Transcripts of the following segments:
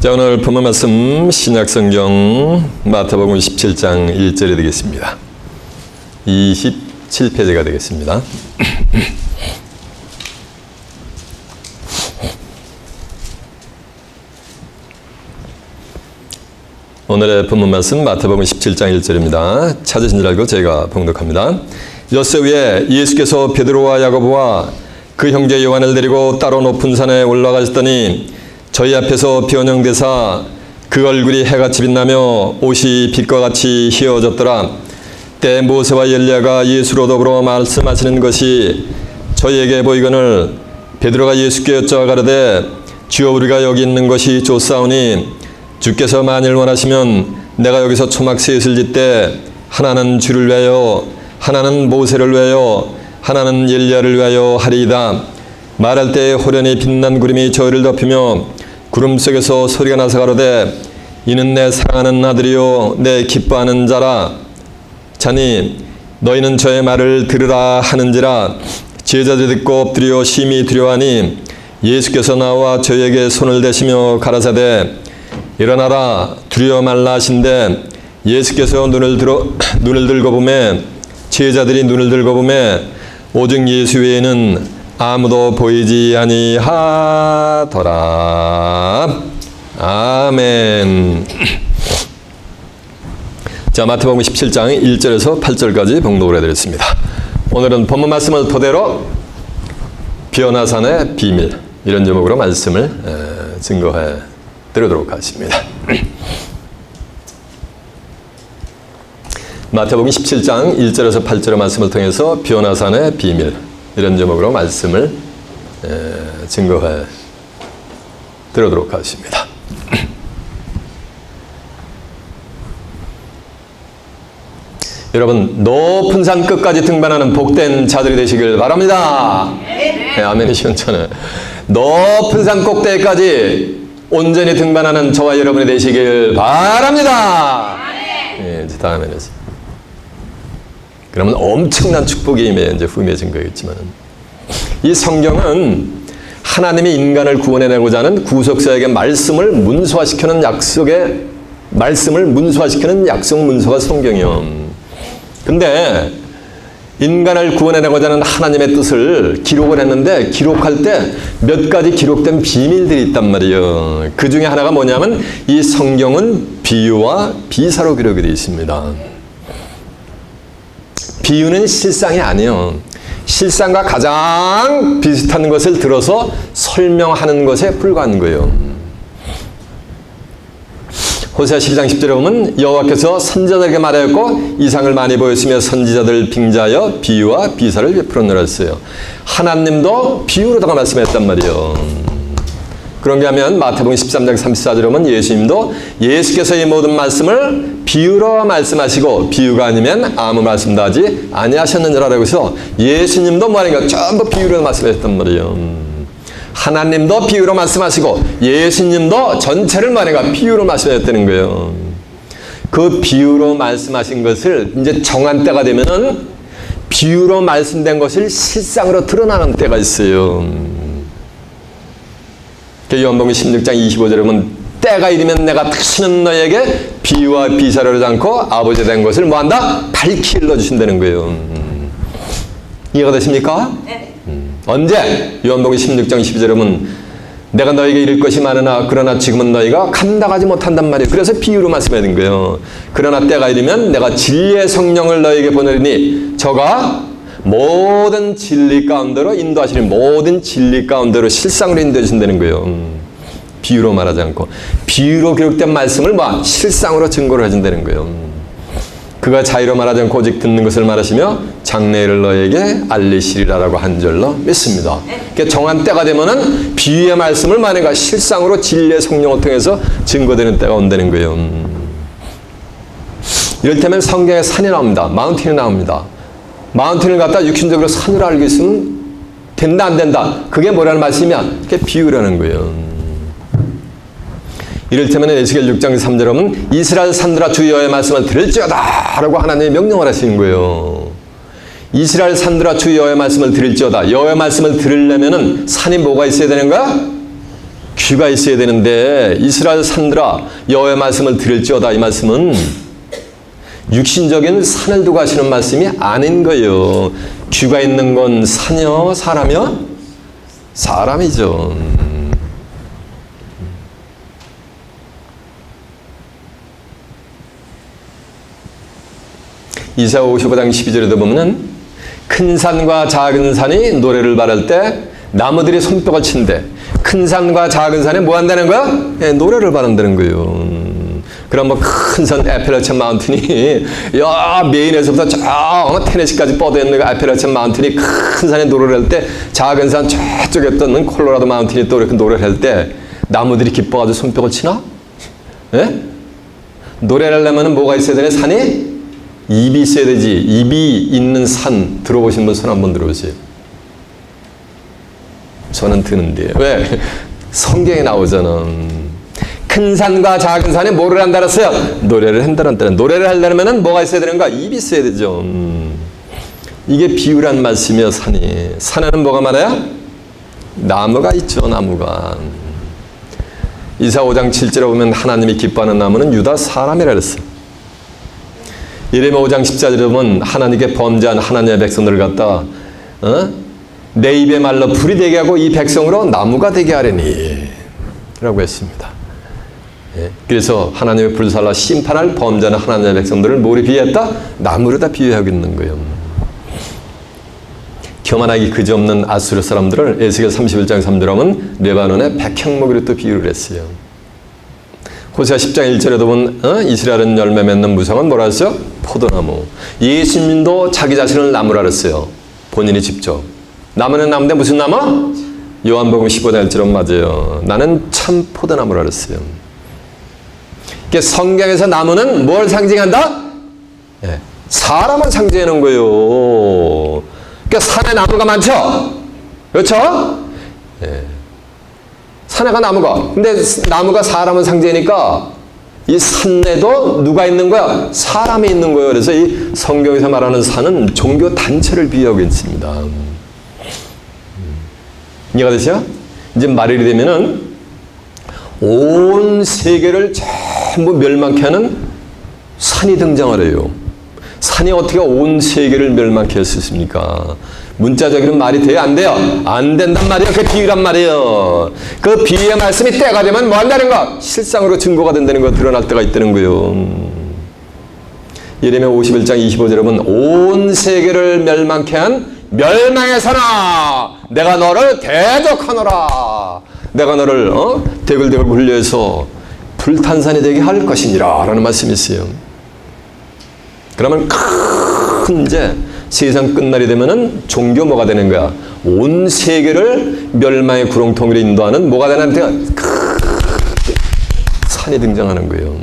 자, 오늘 본문 말씀 신약성경 마태복음 17장 1절이 되겠습니다. 27페이지가 되겠습니다. 오늘의 본문 말씀 마태복음 17장 1절입니다. 찾으신 줄 알고 제가 봉독합니다. 엿새 후에 예수께서 베드로와 야고보와 그 형제 요한을 데리고 따로 높은 산에 올라가셨더니 저희 앞에서 변형되사 그 얼굴이 해같이 빛나며 옷이 빛과 같이 휘어졌더라. 때 모세와 엘리야가 예수로 더불어 말씀하시는 것이 저희에게 보이거늘 베드로가 예수께 여쭤 가로되 주여 우리가 여기 있는 것이 좋사오니 주께서 만일 원하시면 내가 여기서 초막 셋을 짓되 하나는 주를 위하여 하나는 모세를 위하여 하나는 엘리야를 위하여 하리이다. 말할 때에 호련히 빛난 구름이 저희를 덮으며 구름 속에서 소리가 나서 가로되 이는 내 사랑하는 아들이요 내 기뻐하는 자라. 자니 너희는 저의 말을 들으라 하는지라. 제자들이 듣고 엎드려 심히 두려워하니 예수께서 나와 저희에게 손을 대시며 가라사대 일어나라 두려워 말라 하신대 예수께서 눈을 들고 보매 제자들이 눈을 들고 보매 오직 예수 외에는 아무도 보이지 아니하더라. 아멘. 자, 마태복음 17장 1절에서 8절까지 봉독을 해드렸습니다. 오늘은 본문 말씀을 토대로 변화산의 비밀 이런 제목으로 말씀을 증거해 드리도록 하겠습니다. 마태복음 17장 1절에서 8절의 말씀을 통해서 변화산의 비밀 이런 제목으로 말씀을 증거해 드리도록 하겠습니다. 여러분 높은 산 끝까지 등반하는 복된 자들이 되시길 바랍니다. 네, 아멘이 시원찮아요. 높은 산 꼭대기까지 온전히 등반하는 저와 여러분이 되시길 바랍니다. 네, 이제 다음에는 그러면 엄청난 축복이 이제 후임해진 거겠지만 이 성경은 하나님이 인간을 구원해내고자 하는 구속사에게 말씀을 문서화시키는 약속의 말씀을 문서화시키는 약속 문서가 성경이요. 근데 인간을 구원해내고자 하는 하나님의 뜻을 기록을 했는데 기록할 때 몇 가지 기록된 비밀들이 있단 말이에요. 그 중에 하나가 뭐냐면 이 성경은 비유와 비사로 기록이 되어 있습니다. 비유는 실상이 아니에요. 실상과 가장 비슷한 것을 들어서 설명하는 것에 불과한 거예요. 호세아 12장 10절에 보면 여호와께서 선지자들에게 말하였고 이상을 많이 보였으며 선지자들 빙자하여 비유와 비사를 베풀었노라 했어요. 하나님도 비유로다가 말씀했단 말이에요. 그런가 하면 마태복음 13장 34절에 보면 예수께서 이 모든 말씀을 비유로 말씀하시고 비유가 아니면 아무 말씀도 하지 아니하셨느니라고 해서 예수님도 뭐하는가 전부 비유로 말씀하셨단 말이에요. 하나님도 비유로 말씀하시고 예수님도 전체를 말해가 비유로 말씀하셨다는 거예요. 그 비유로 말씀하신 것을 이제 정한 때가 되면은 비유로 말씀된 것을 실상으로 드러나는 때가 있어요. 요한복음 16장 25절에 보면 때가 이르면 내가 다시는 너에게 비유와 비사를 하지 않고 아버지 된 것을 뭐한다? 밝히 일러주신다는 거예요. 이해가 되십니까? 네. 언제? 요한복음 16장 12절에 보면 내가 너에게 이를 것이 많으나 그러나 지금은 너희가 감당하지 못한단 말이에요. 그래서 비유로 말씀해야 된 거예요. 그러나 때가 이르면 내가 진리의 성령을 너에게 보내리니 저가 모든 진리 가운데로 인도하시는 모든 진리 가운데로 실상으로 인도해 주신다는 거예요. 비유로 말하지 않고 비유로 기록된 말씀을 실상으로 증거를 해준다는 거예요. 그가 자유로 말하지 않고 오직 듣는 것을 말하시며 장래를 너에게 알리시리라라고 한 줄로 믿습니다. 그러니까 정한 때가 되면은 비유의 말씀을 말해가 실상으로 진리의 성령을 통해서 증거되는 때가 온다는 거예요. 이를테면 성경에 산이 나옵니다. 마운틴이 나옵니다. 마운틴을 갖다 육신적으로 산으로 알고 있으면 된다 안 된다. 그게 뭐라는 말씀이야? 그게 비유라는 거예요. 이를테면 에스겔 6장 3절에 보면 이스라엘 산들아 주 여호와의 말씀을 들을지어다 라고 하나님이 명령을 하시는 거예요. 이스라엘 산들아 주 여호와의 말씀을 들을지어다. 여호와의 말씀을 들으려면은 산이 뭐가 있어야 되는 거야? 귀가 있어야 되는데 이스라엘 산들아 여호와의 말씀을 들을지어다. 이 말씀은 육신적인 산을 두고 하시는 말씀이 아닌 거예요. 귀가 있는 건 산이요 사람이요? 사람이죠. 이사야 55장 12절에도 보면은 큰 산과 작은 산이 노래를 바랄 때 나무들이 손뼉을 친대. 큰 산과 작은 산에 뭐 한다는 거야? 예, 노래를 바란다는 거예요. 그럼 뭐 큰 산 에펠레천 마운틴이 야 메인에서부터 저 테네시까지 뻗어 있는 그 에펠레천 마운틴이 큰 산에 노래를 할 때 작은 산 저쪽에 있던 콜로라도 마운틴이 또 이렇게 노래를 할 때 나무들이 기뻐가지고 손뼉을 치나? 예? 노래를 하려면 뭐가 있어야 되네? 산이? 입이 있어야 되지. 입이 있는 산 들어보신 분 손 한번 들어보세요. 저는 드는데 왜? 성경에 나오잖아. 큰 산과 작은 산에 뭐를 한다 그랬어요? 노래를 한다는 뜻. 노래를 하려면 뭐가 있어야 되는가? 입이 있어야 되죠. 이게 비유란 말씀이에요. 산이. 산에는 뭐가 많아요? 나무가 있죠. 나무가. 이사 5장 7절에 보면 하나님이 기뻐하는 나무는 유다 사람이라 그랬어요. 예레미야 5장 14절에 보면 하나님께 범죄한 하나님의 백성들을 갖다 내 입의 말로 불이 되게 하고 이 백성으로 나무가 되게 하려니 라고 했습니다. 예, 그래서 하나님의 불살라 심판할 범죄하는 하나님의 백성들을 뭐로 비유했다? 나무로 다 비유하고 있는 거예요. 교만하기 그지없는 아수르 사람들을 에스겔 31장 3절에 보면 레바논의 백향목으로 또 비유를 했어요. 호세아 10장 1절에도 보면 이스라엘은 열매 맺는 무성은 뭐라 했어요? 포도나무. 예수님도 자기 자신을 나무라 그랬어요. 본인이 직접. 나무는 나무인데 무슨 나무? 요한복음 15장 1절은 맞아요. 나는 참 포도나무라 그랬어요. 그러니까 성경에서 나무는 뭘 상징한다? 네, 사람을 상징하는 거예요. 그러니까 산에 나무가 많죠? 그렇죠? 네. 산에가 나무가. 근데 나무가 사람을 상징하니까 이 산에도 누가 있는 거야? 사람이 있는 거예요. 그래서 이 성경에서 말하는 산은 종교 단체를 비유하고 있습니다. 이해가 되세요? 이제 말일이 되면은 온 세계를 전부 멸망케 하는 산이 등장하래요. 산이 어떻게 온 세계를 멸망케 할 수 있습니까? 문자적인 말이 돼요? 안 돼요? 안 된단 말이에요. 그 비유란 말이에요. 그 비유의 말씀이 때가 되면 뭐 한다는 거? 실상으로 증거가 된다는 거 드러날 때가 있다는 거예요. 예레미야 51장 25절에 보면 온 세계를 멸망케 한 멸망의 산아 내가 너를 대적하노라. 내가 너를 대글대글 굴려서 불탄산이 되게 할 것이니라 라는 말씀이 있어요. 그러면 큰 이제 세상 끝날이 되면은 종교 뭐가 되는 거야? 온 세계를 멸망의 구렁텅이로 인도하는 뭐가 되는 데가 산이 등장하는 거예요.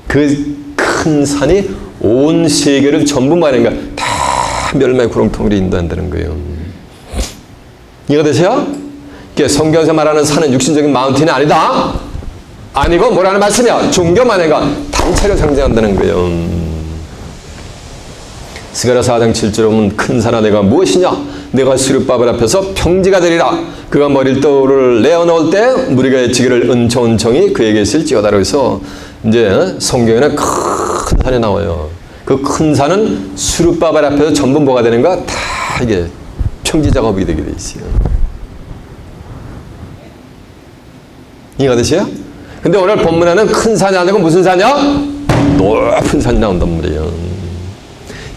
그 큰 산이 온 세계를 전부 뭐하는 거야? 다 멸망의 구렁텅이로 인도한다는 거예요. 이해가 되세요? 성경에서 말하는 산은 육신적인 마운틴이 아니다. 아니고 뭐라는 말씀이야? 종교만의 단체를 상징한다는 거예요. 스가랴 4장 7절에 보면 큰 산아 내가 무엇이냐? 내가 수르바벨 앞에서 평지가 되리라. 그가 머리를 떠를 내어놓을 때 무리가 외치기를 은총은총이 그에게 있을지어다라고 해서 이제 성경에는 큰 산이 나와요. 그 큰 산은 수르바벨 앞에서 전부 뭐가 되는가? 다 이게 평지 작업이 되게 돼 있어요. 이해가 되세요? 근데 오늘 본문에는 큰 산이 아니고 무슨 산이야? 높은 산이 나온단 말이에요.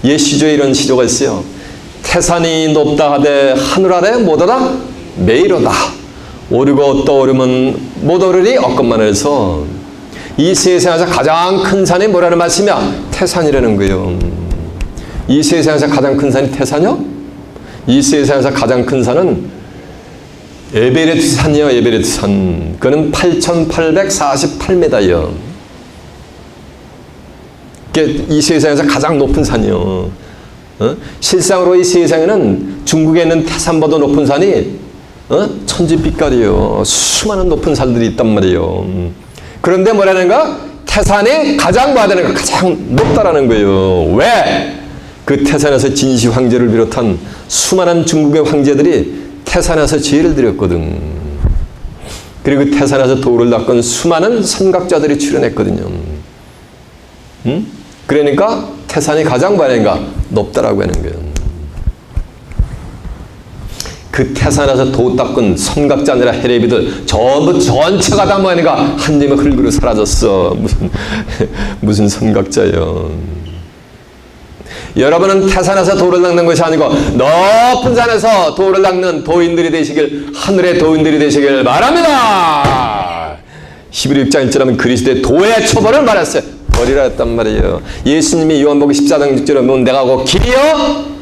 옛 시조에 이런 시조가 있어요. 태산이 높다 하되 하늘 아래 못하다 매이로다. 오르고 떠오르면 못 오르리 없건만 해서 이 세상에서 가장 큰 산이 뭐라는 말씀이야? 태산이라는 거예요. 이 세상에서 가장 큰 산이 태산이요? 이 세상에서 가장 큰 산은 에베레트 산이요. 에베레트 산. 그는 8,848m예요. 이 세상에서 가장 높은 산이요. 실상으로 이 세상에는 중국에 있는 태산보다 높은 산이 천지빛깔이요. 수많은 높은 산들이 있단 말이에요. 그런데 뭐라는가? 태산이 가장 뭐 하다는 거 가장 높다라는 거예요. 왜? 그 태산에서 진시 황제를 비롯한 수많은 중국의 황제들이 태산에서 제의를 드렸거든. 그리고 그 태산에서 도를 닦은 수많은 선각자들이 출현했거든요. 그러니까 태산이 가장 뭐냐니까 높다라고 하는 거예요. 그 태산에서 도 닦은 선각자들이나 헤레비들 전부 전체가 다 뭐냐니까 한 입에 흙으로 사라졌어. 무슨 선각자요. 여러분은 태산에서 도를 닦는 것이 아니고 높은 산에서 도를 닦는 도인들이 되시길, 하늘의 도인들이 되시길 바랍니다. 히브리 6장 1절에 하면 그리스도의 도의 처벌을 말했어요. 버리라 했단 말이에요. 예수님이 요한복음 14장 6절에 보면 내가 곧 길이요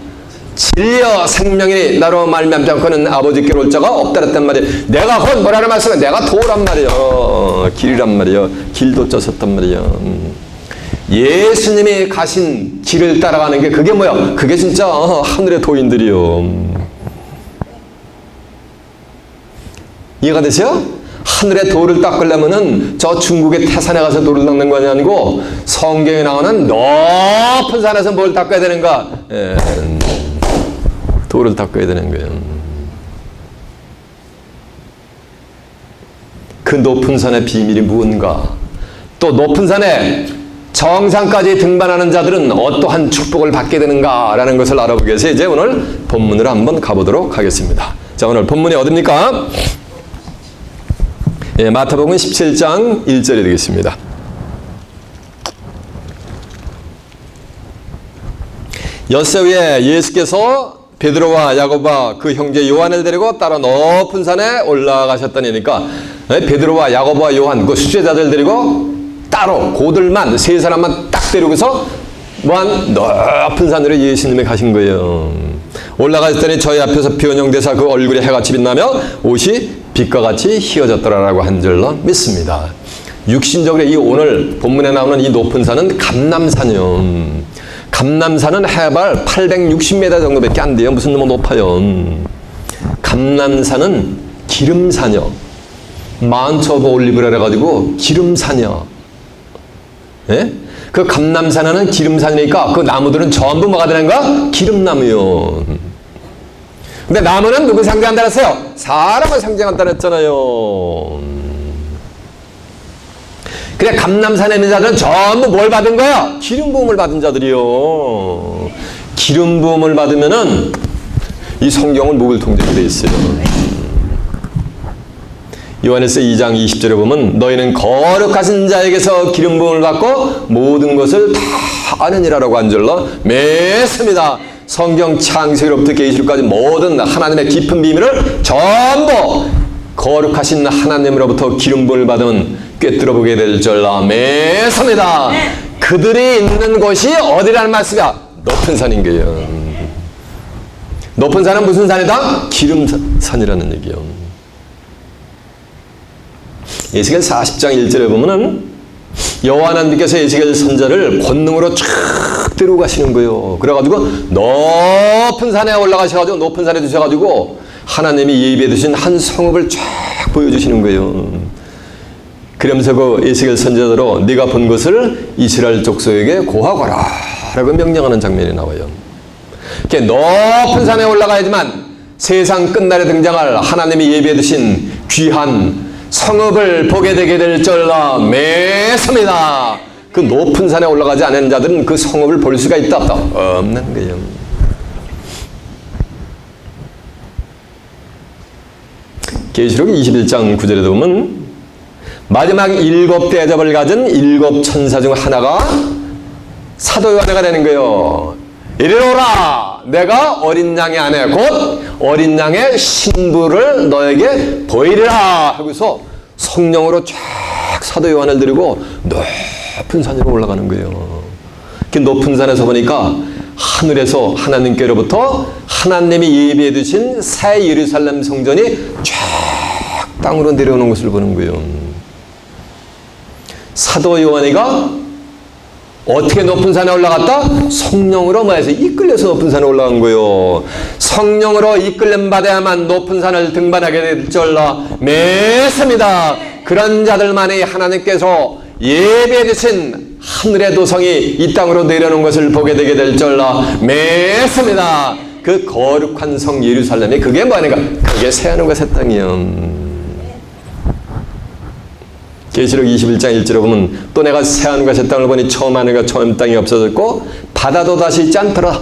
진리요 생명이니 나로 말미암지 않고는 아버지께로 올 자가 없다 했단 말이에요. 내가 곧 뭐라는 말씀은 내가 도란 말이에요. 길이란 말이에요. 길도 쪘었단 말이에요. 예수님이 가신 길을 따라가는 게 그게 뭐야? 그게 진짜 하늘의 도인들이요. 이해가 되세요? 하늘의 도를 닦으려면은 저 중국의 태산에 가서 도를 닦는 거 아니고 성경에 나오는 높은 산에서 뭘 닦아야 되는가? 도를 닦아야 되는 거예요. 그 높은 산의 비밀이 무언가? 또 높은 산에 정상까지 등반하는 자들은 어떠한 축복을 받게 되는가라는 것을 알아보기 위해서 이제 오늘 본문으로 한번 가보도록 하겠습니다. 자, 오늘 본문이 어딥니까? 예, 마태복음 17장 1절이 되겠습니다. 엿새 후에 예수께서 베드로와 야고보와 그 형제 요한을 데리고 따로 높은 산에 올라가셨다니까 베드로와 야고보와 요한 그 수제자들 데리고 따로 고들만 세 사람만 딱 데리고서 뭐한 높은 산으로 예수님이 가신 거예요. 올라가셨더니 저희 앞에서 변형되사 그 얼굴에 해같이 빛나며 옷이 빛과 같이 희어졌더라라고 한 줄로 믿습니다. 육신적으로 이 오늘 본문에 나오는 이 높은 산은 감람산이요. 감람산은 해발 860m 정도밖에 안 돼요. 무슨 너무 높아요. 감람산은 기름산이요. 마운트 오브 올리브라 해가지고 기름산이요. 예? 그 감람산에는 기름산이니까 그 나무들은 전부 뭐가 되는가? 기름나무요. 근데 나무는 누구 상징한다 그랬어요? 사람을 상징한다 그랬잖아요. 그래 감람산에 있는 자들은 전부 뭘 받은 거야? 기름 부음을 받은 자들이요. 기름 부음을 받으면은 이 성경은 목을 통제로 되어 있어요. 요한일서 2장 20절에 보면 너희는 거룩하신 자에게서 기름 부음을 받고 모든 것을 다 아느니라라고 한 줄로 맺습니다. 성경 창세기로부터 계시록까지 모든 하나님의 깊은 비밀을 전부 거룩하신 하나님으로부터 기름 부음을 받은 꿰뚫어보게 될 줄로 맺습니다. 그들이 있는 곳이 어디라는 말씀이야? 높은 산인 거예요. 높은 산은 무슨 산이다? 기름산이라는 얘기예요. 에스겔 40장 1절에 보면은 여호와 하나님께서 에스겔 선지자를 권능으로 쫙 데리고 가시는 거예요. 그래가지고 높은 산에 올라가셔가지고 높은 산에 두셔가지고 하나님이 예비해 두신 한 성읍을 쫙 보여주시는 거예요. 그러면서 그 에스겔 선지자대로 네가 본 것을 이스라엘 족속에게 고하거라 라고 명령하는 장면이 나와요. 이렇게 높은 산에 올라가야지만 세상 끝날에 등장할 하나님이 예비해 두신 귀한 성읍을 보게 되게 될 줄로 맺습니다. 그 높은 산에 올라가지 않은 자들은 그 성읍을 볼 수가 있다 없다? 없는 거예요. 계시록 21장 9절에 보면 마지막 7 대접을 가진 7 천사 중 하나가 사도 요한이가 되는 거예요. 이리 오라 내가 어린 양의 아내 곧 어린 양의 신부를 너에게 보이리라 하고서 성령으로 쫙 사도 요한을 데리고 높은 산으로 올라가는 거예요. 그 높은 산에서 보니까 하늘에서 하나님께로부터 하나님이 예비해 두신 새 예루살렘 성전이 쫙 땅으로 내려오는 것을 보는 거예요. 사도 요한이가 어떻게 높은 산에 올라갔다? 성령으로 뭐해서 이끌려서 높은 산에 올라간 거예요. 성령으로 이끌림 받아야만 높은 산을 등반하게 될 줄로 맺습니다. 그런 자들만이 하나님께서 예비해 주신 하늘의 도성이 이 땅으로 내려오는 것을 보게 되게 될 줄로 맺습니다. 그 거룩한 성 예루살렘이 그게 뭐하는가? 그게 새하늘과 새 땅이요. 계시록 21장 1절에 보면 또 내가 새하늘과 새 땅을 보니 처음 하늘과 처음 땅이 없어졌고 바다도 다시 있지 않더라.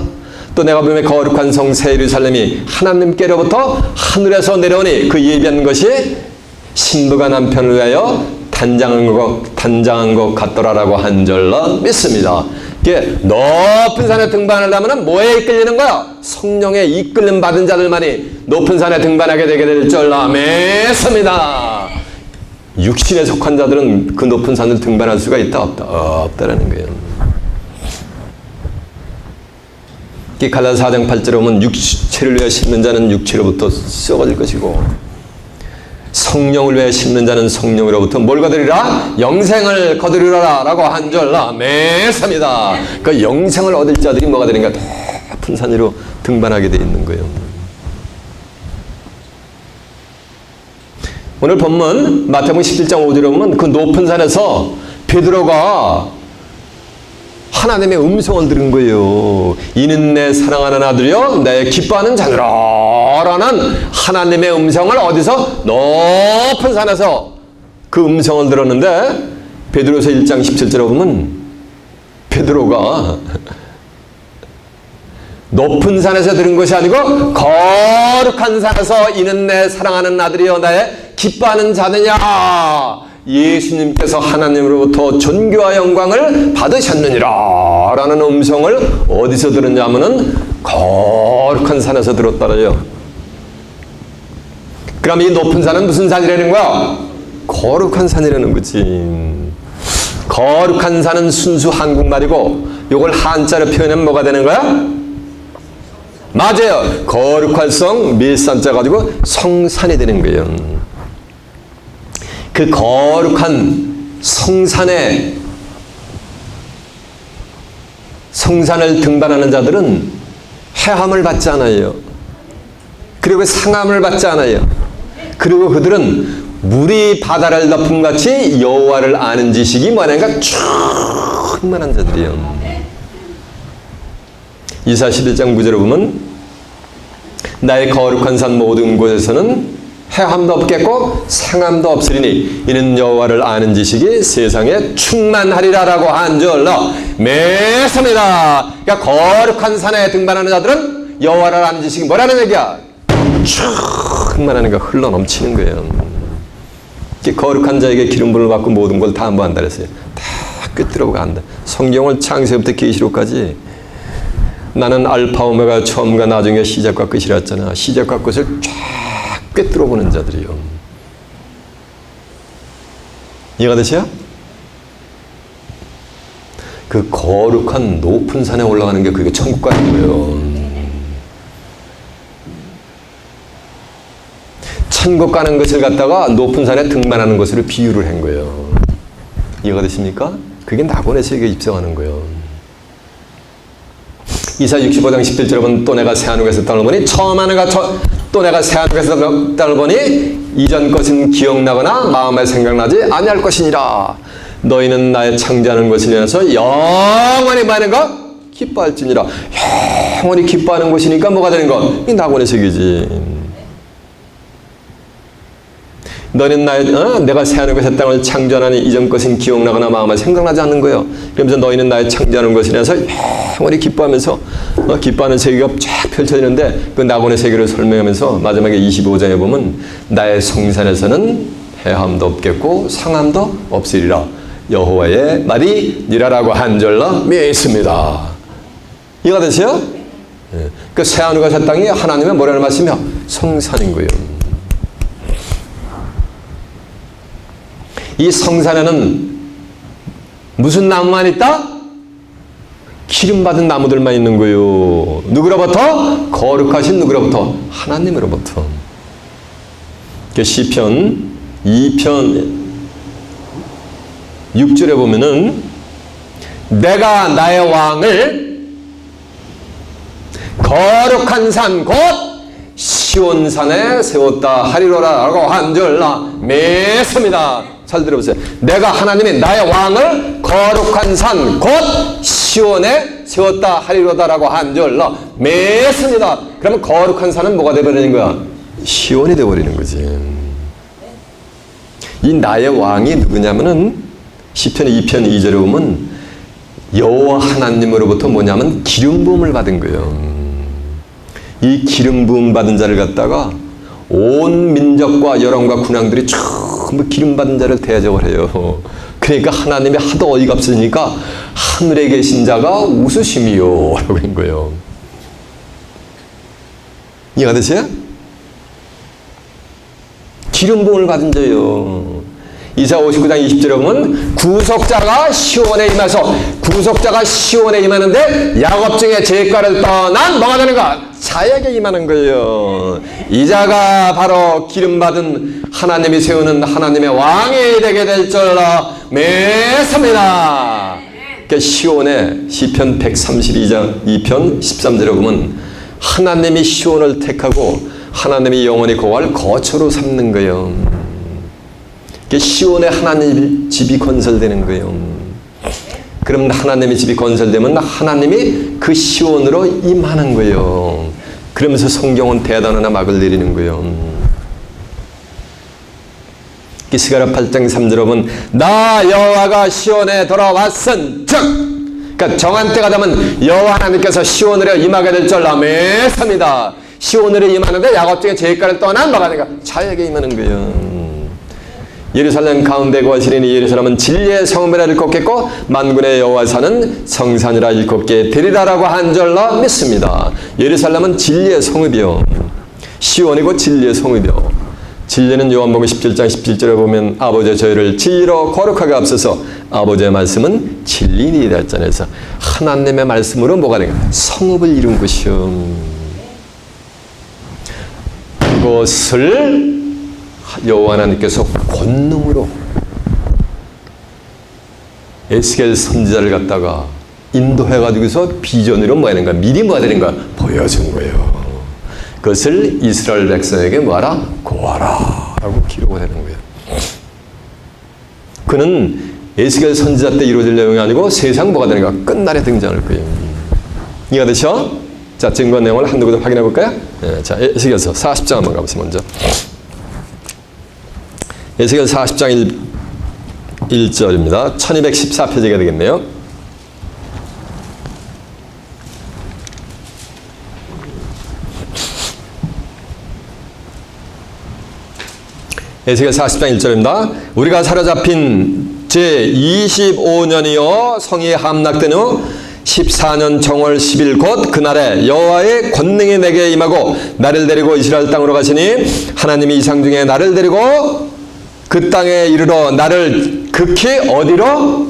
또 내가 보면 거룩한 성 새 예루살렘이 하나님께로부터 하늘에서 내려오니 그 예비한 것이 신부가 남편을 위하여 단장한 것 같더라라고 한 줄로 믿습니다. 이게 높은 산에 등반하려면 뭐에 이끌리는 거야? 성령에 이끌림 받은 자들만이 높은 산에 등반하게 되게 될 줄로 믿습니다. 육신에 속한 자들은 그 높은 산을 등반할 수가 있다 없다? 없다라는 거예요. 갈라디아서 4장 8절에 보면 육체를 위해 심는 자는 육체로부터 썩어질 것이고 성령을 위해 심는 자는 성령으로부터 뭘 거두리라? 영생을 거두리라 라고 한 줄로 믿습니다. 그 영생을 얻을 자들이 뭐가 되는가? 높은 산 위로 등반하게 되어 있는 거예요. 오늘 본문 마태복음 17장 5절에 보면 그 높은 산에서 베드로가 하나님의 음성을 들은 거예요. 이는 내 사랑하는 아들이요 내 기뻐하는 자녀라 라는 하나님의 음성을 어디서? 높은 산에서 그 음성을 들었는데 베드로서 1장 17절에 보면 베드로가 높은 산에서 들은 것이 아니고 거룩한 산에서 이는 내 사랑하는 아들이요 나의 기뻐하는 자녀냐, 예수님께서 하나님으로부터 존귀와 영광을 받으셨느니라 라는 음성을 어디서 들었냐 하면은 거룩한 산에서 들었다래요. 그럼 이 높은 산은 무슨 산이라는 거야? 거룩한 산이라는 거지. 거룩한 산은 순수 한국말이고 이걸 한자로 표현하면 뭐가 되는 거야? 맞아요. 거룩한 성 밀산자 가지고 성산이 되는 거예요. 그 거룩한 성산을 등반하는 자들은 해함을 받지 않아요. 그리고 상함을 받지 않아요. 그리고 그들은 물이 바다를 덮음같이 여호와를 아는 지식이 뭐냐니까 충만한 자들이에요. 이사 11장 9절에 보면 나의 거룩한 산 모든 곳에서는 해함도 없겠고 상함도 없으리니 이는 여호와를 아는 지식이 세상에 충만하리라라고 한 줄로 믿습니다. 그러니까 거룩한 산에 등반하는 자들은 여호와를 아는 지식이 뭐라는 얘기야? 충만하는 거 흘러 넘치는 거예요. 거룩한 자에게 기름 부음을 받고 모든 걸 다 안보한다 그랬어요. 다 꿰뚫어보고 한다. 성경을 창세부터 계시록까지 나는 알파 오메가 처음과 나중에 시작과 끝이라 했잖아. 시작과 끝을 쫙 꿰뚫어보는 자들이요. 이해가 되세요? 그 거룩한 높은 산에 올라가는 게 그게 천국 가는 거예요. 천국 가는 것을 갖다가 높은 산에 등반하는 것으로 비유를 한 거예요. 이해가 되십니까? 그게 낙원의 세계에 입성하는 거예요. 이사 65장 17절에 보면 또 내가 새하늘과 새 땅을 보니 처음 하늘과 또 내가 새하늘과 새 땅을 보니 이전 것은 기억나거나 마음에 생각나지 아니할 것이니라. 너희는 나의 창조하는 것을 인해서 영원히 많은 것 기뻐할지니라. 영원히 기뻐하는 것이니까 뭐가 되는 것? 이 낙원의 세계지. 너는 내가 새하늘과 새 땅을 창조하니 이전 것은 기억나거나 마음에 생각나지 않는 거예요. 그러면서 너희는 나의 창조하는 것에 대해서 영원히 기뻐하면서 기뻐하는 세계가 쫙 펼쳐지는데 그 낙원의 세계를 설명하면서 마지막에 25장에 보면 나의 성산에서는 해함도 없겠고 상함도 없으리라. 여호와의 말이 니라라고 한 줄로 믿습니다. 이해가 되세요? 그 새하늘과 새 땅이 하나님의 뭐라는 말씀이요? 성산인 거예요. 이 성산에는 무슨 나무만 있다? 기름받은 나무들만 있는 거예요. 누구로부터? 거룩하신 누구로부터? 하나님으로부터. 시편 2편 6절에 보면은 내가 나의 왕을 거룩한 산 곧 시온산에 세웠다 하리로라 라고 한 줄로 믿습니다. 잘 들어보세요. 내가 하나님이 나의 왕을 거룩한 산 곧 시온에 세웠다 하리로다 라고 한 줄로 믿습니다. 그러면 거룩한 산은 뭐가 되어버리는 거야? 시온이 되어버리는 거지. 이 나의 왕이 누구냐면은 시편 2편 2절에 보면 여호와 하나님으로부터 뭐냐면 기름 부음을 받은 거예요. 이 기름 부음 받은 자를 갖다가 온 민족과 여론과 군왕들이 전부 기름 받은 자를 대적을 해요. 그러니까 하나님이 하도 어이가 없으니까 하늘에 계신 자가 웃으심이요 라고 한 거예요. 이해가 되세요? 기름 부음을 받은 자예요. 이사 59장 20절에 보면 구속자가 시온에 임해서 구속자가 시온에 임하는데 야곱 중에 제과를 떠난 뭐가 되는가? 자에게 임하는 거예요. 이 자가 바로 기름 받은 하나님이 세우는 하나님의 왕이 되게 될 줄로 믿습니다. 그러니까 시온에 시편 132장 2편 13절에 보면 하나님이 시온을 택하고 하나님이 영원히 고할 거처로 삼는 거예요. 시온에 하나님의 집이 건설되는 거예요. 그럼 하나님의 집이 건설되면 하나님이 그 시온으로 임하는 거예요. 그러면서 성경은 대단한 막을 내리는 거예요. 스가랴 8장 3절에 보면 나 여호와가 시온에 돌아왔은 즉, 그러니까 정한 때가 되면 여호와 하나님께서 시온으로 임하게 될 줄 믿습니다. 시온으로 임하는데 야곱 중에 제일가를 떠난 바가 아니라 자에게 임하는 거예요. 예루살렘 가운데 거하시리니 예루살렘은 진리의 성읍이라 일컫겠고 만군의 여호와 사는 성산이라 일컫게 되리라라고 한 줄로 믿습니다. 예루살렘은 진리의 성읍이요. 시온이고 진리의 성읍이요. 진리는 요한복음 17장 17절에 보면 아버지의 저희를 진리로 거룩하게 앞서서 아버지의 말씀은 진리니이다 했잖아요. 그래서 하나님의 말씀으로 뭐가 되는가? 성읍을 이룬 것이요. 그것을 여호와 하나님께서 권능으로 에스겔 선지자를 갖다가 인도해가지고서 비전으로 뭐 하는가? 미리 뭐 하는가? 보여준 거예요. 그것을 이스라엘 백성에게 뭐하라? 고하라 라고 기록을 하는 거예요. 그는 에스겔 선지자 때 이루어질 내용이 아니고 세상 뭐가 되는가? 끝날에 등장할 거예요. 이해가 되죠? 자, 증거 내용을 한두 구절 확인해 볼까요? 네, 자, 에스겔서 40장 한번 가보세요. 먼저 에스겔 40장 1절입니다. 1214페이지가 되겠네요. 에스겔 40장 1절입니다. 우리가 사로잡힌 제25년이요 성이 함락된 후 14년 정월 10일 곧 그날에 여호와의 권능이 내게 임하고 나를 데리고 이스라엘 땅으로 가시니 하나님이 이상 중에 나를 데리고 그 땅에 이르러 나를 극히 어디로?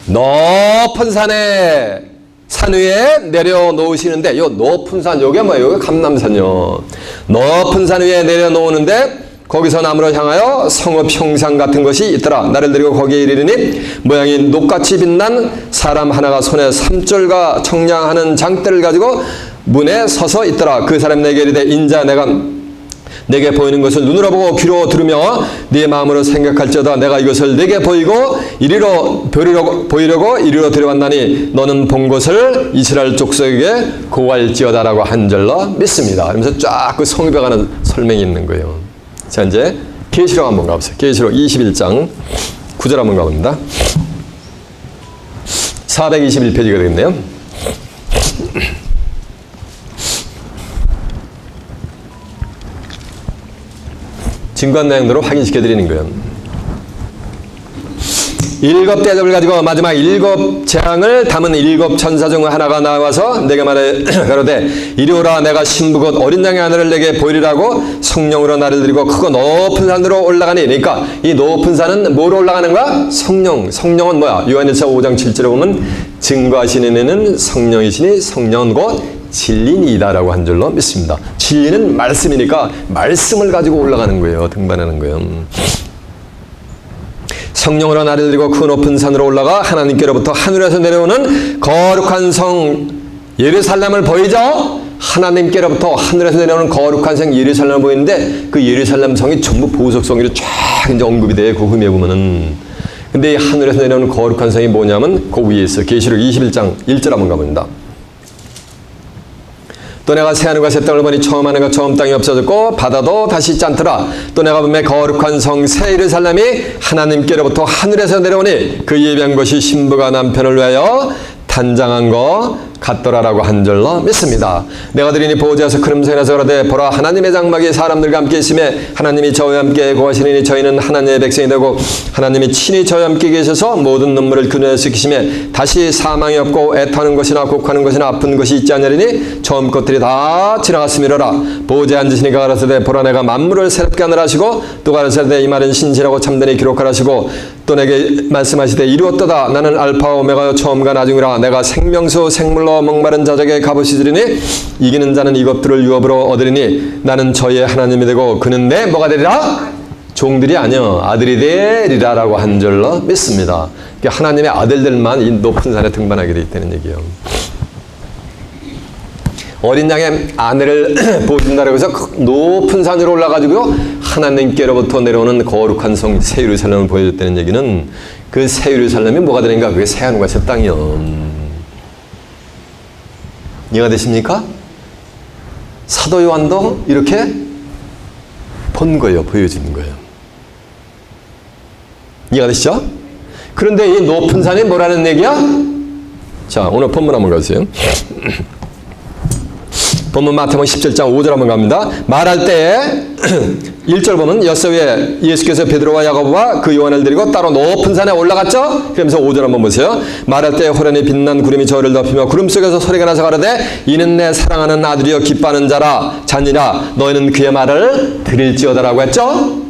높은 산에 산 위에 내려놓으시는데 요 높은 산 요게 뭐예요? 요게 감람산이요. 높은 산 위에 내려놓으는데 거기서 나무를 향하여 성읍 형상 같은 것이 있더라. 나를 데리고 거기에 이르니 모양이 녹같이 빛난 사람 하나가 손에 삼줄과 청량하는 장대를 가지고 문에 서서 있더라. 그 사람이 내게 이르되 인자 내게 보이는 것을 눈으로 보고 귀로 들으며 네 마음으로 생각할지어다. 내가 이것을 내게 보이려고 이리로 데려왔나니 너는 본 것을 이스라엘 족속에게 고할지어다라고 한 줄로 믿습니다. 그러면서 쫙 그 성읍에 관한 설명이 있는 거예요. 자, 이제 계시록 한번 가보세요. 계시록 21장 9절 한번 가봅니다. 421페이지가 되겠네요. 증거한 내용대로 확인시켜 드리는 거예요. 7 대접을 가지고 마지막 7 재앙을 담은 7 천사 중 하나가 나와서 내게 말해 가로되 이리 오라. 내가 신부 곧 어린 양의 하늘을 내게 보이리라고 성령으로 나를 데리고 크고 높은 산으로 올라가니. 그러니까 이 높은 산은 뭐로 올라가는 거야? 성령은 뭐야? 요한일서 5장 7절에 보면 증거하시는 이는 성령이시니 성령은 곧 진리니이다라고 한 줄로 믿습니다. 진리는 말씀이니까 말씀을 가지고 올라가는 거예요. 등반하는 거예요. 성령으로 나를 데리고 그 높은 산으로 올라가 하나님께로부터 하늘에서 내려오는 거룩한 성 예루살렘을 보이죠? 하나님께로부터 하늘에서 내려오는 거룩한 성 예루살렘을 보이는데 그 예루살렘 성이 전부 보석성으로 쫙 이제 언급이 돼요. 그 흠에 보면은. 근데 이 하늘에서 내려오는 거룩한 성이 뭐냐면 그 위에 있어요. 계시록 21장 1절 한번 가봅니다. 또 내가 새하늘과 새 땅을 보니 처음 하늘과 처음 땅이 없어졌고 바다도 다시 있지 않더라. 또 내가 보매 거룩한 성 새 예루살렘이 하나님께로부터 하늘에서 내려오니 그 예비한 것이 신부가 남편을 위하여 단장한 것 같더라라고 한 줄로 믿습니다. 내가 들으니 보호자에서 큰 음성이 나서 가로되 보라 하나님의 장막이 사람들과 함께 있음에 하나님이 저와 함께 거하시니 저희는 하나님의 백성이 되고 하나님이 친히 저와 함께 계셔서 모든 눈물을 그 눈에 씻기심에 다시 사망이 없고 애타는 것이나 곡하는 것이나 아픈 것이 있지 않으리니 처음 것들이 다 지나갔음이로라. 보호자에 앉으시니가 가라사대 보라 내가 만물을 새롭게 하느라 하시고 또 가라사대 이 말은 신실하고 참되니 기록하라 하시고 또 내게 말씀하시되 이루었도다. 나는 알파와 오메가요 처음과 나중이라. 내가 생명수 생물로 목마른 자에게 값없이 주리니 이기는 자는 이것들을 유업으로 얻으리니 나는 저의 하나님이 되고 그는 내 뭐가 되리라? 종들이 아니여 아들이 되리라라고 한 줄로 믿습니다. 하나님의 아들들만 이 높은 산에 등반하게 돼 있다는 얘기예요. 어린 양의 아내를 보여준다고 해서 높은 산으로 올라가지고 하나님께로부터 내려오는 거룩한 성 새 예루살렘을 보여줬다는 얘기는 그 새 예루살렘이 뭐가 되는가? 그게 새 하늘과 새 땅이요. 이해가 되십니까? 사도 요한도 이렇게 본 거예요. 보여주는 거예요. 이해가 되시죠? 그런데 이 높은 산이 뭐라는 얘기야? 자, 오늘 본문 한번 가세요. 본문 마태복음 17장 5절 한번 갑니다. 말할 때에 1절 보면 엿새 위에 예수께서 베드로와 야고보와 그 요한을 데리고 따로 높은 산에 올라갔죠? 그러면서 5절 한번 보세요. 말할 때에 호련히 빛난 구름이 저를 덮이며 구름 속에서 소리가 나서 가로되 이는 내 사랑하는 아들이여 기뻐하는 자니라 너희는 그의 말을 들을지어다라고 했죠?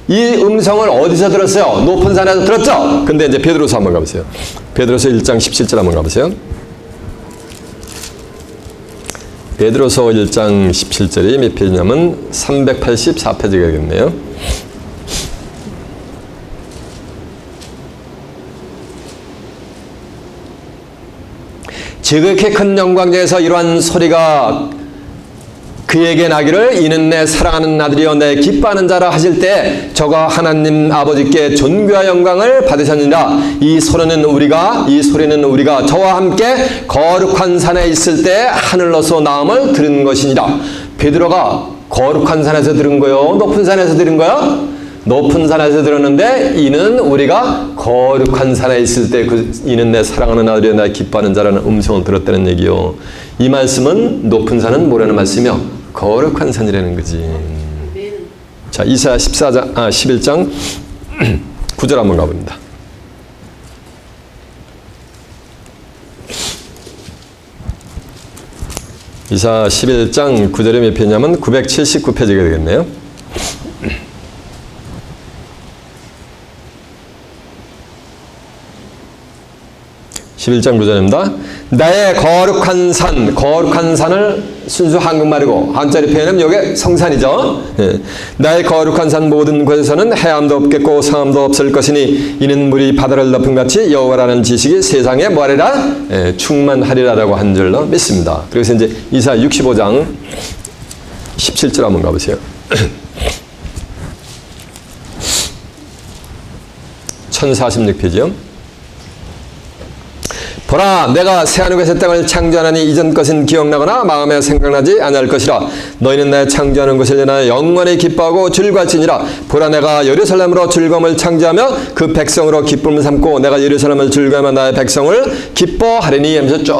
이 음성을 어디서 들었어요? 높은 산에서 들었죠? 근데 이제 베드로서 한번 가보세요. 베드로서 1장 17절 한번 가보세요. 베드로서 1장 17절이 몇 페이지냐면 384페이지가겠네요. 지극히 큰 영광중에서 이러한 소리가 그에게 나기를 이는 내 사랑하는 아들이여 내 기뻐하는 자라 하실 때 저가 하나님 아버지께 존귀와 영광을 받으셨느니라. 이 소리는 우리가 저와 함께 거룩한 산에 있을 때 하늘로서 나음을 들은 것이니라. 베드로가 거룩한 산에서 들은 거요? 높은 산에서 들은 거요? 높은 산에서 들었는데 이는 우리가 거룩한 산에 있을 때 이는 내 사랑하는 아들이여 내 기뻐하는 자라는 음성을 들었다는 얘기요. 이 말씀은 높은 산은 뭐라는 말씀이요? 거룩한 산이라는 거지. 자, 이사야 11장 9절 한번 가봅니다. 이사야 11장 9절이 몇 페이지냐면 979페이지가 되겠네요. 11장 9절입니다. 나의 거룩한 산을 순수 한국말이고 한자리 표현은 여기 성산이죠. 예. 나의 거룩한 산 모든 곳에서는 해암도 없겠고 상암도 없을 것이니 이는 물이 바다를 덮은 같이 여호와라는 지식이 세상에 뭐하리라? 예, 충만하리라라고 한 줄로 믿습니다. 그래서 이제 이사야 65장 17절 한번 가보세요. 1046페이지요. 보라 내가 새하늘과 새 땅을 창조하나니 이전 것은 기억나거나 마음에 생각나지 아니할 것이라. 너희는 내 창조하는 것을 인하여 영원히 기뻐하고 즐거울지니라. 보라 내가 예루살렘으로 즐거움을 창조하며 그 백성으로 기쁨을 삼고 내가 예루살렘을 즐거워하며 나의 백성을 기뻐하리니 하면서 쭉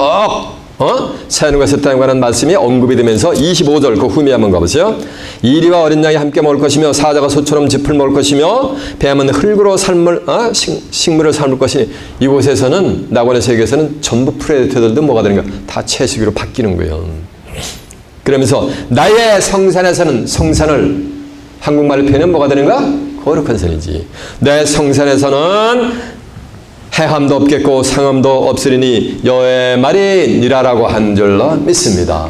새하늘과 새 땅에 관한 말씀이 언급이 되면서 25절 그 후미에 한번 가보세요. 이리와 어린 양이 함께 먹을 것이며 사자가 소처럼 짚을 먹을 것이며 뱀은 흙으로 식물을 삶을 것이니 이곳에서는 낙원의 세계에서는 전부 프레데터들도 뭐가 되는가? 다 채식으로 바뀌는 거예요. 그러면서 나의 성산에서는 성산을 한국말로 표현하면 뭐가 되는가? 거룩한 산이지. 내 성산에서는 해함도 없겠고 상함도 없으리니 여호와의 말이니라라고 한 줄로 믿습니다.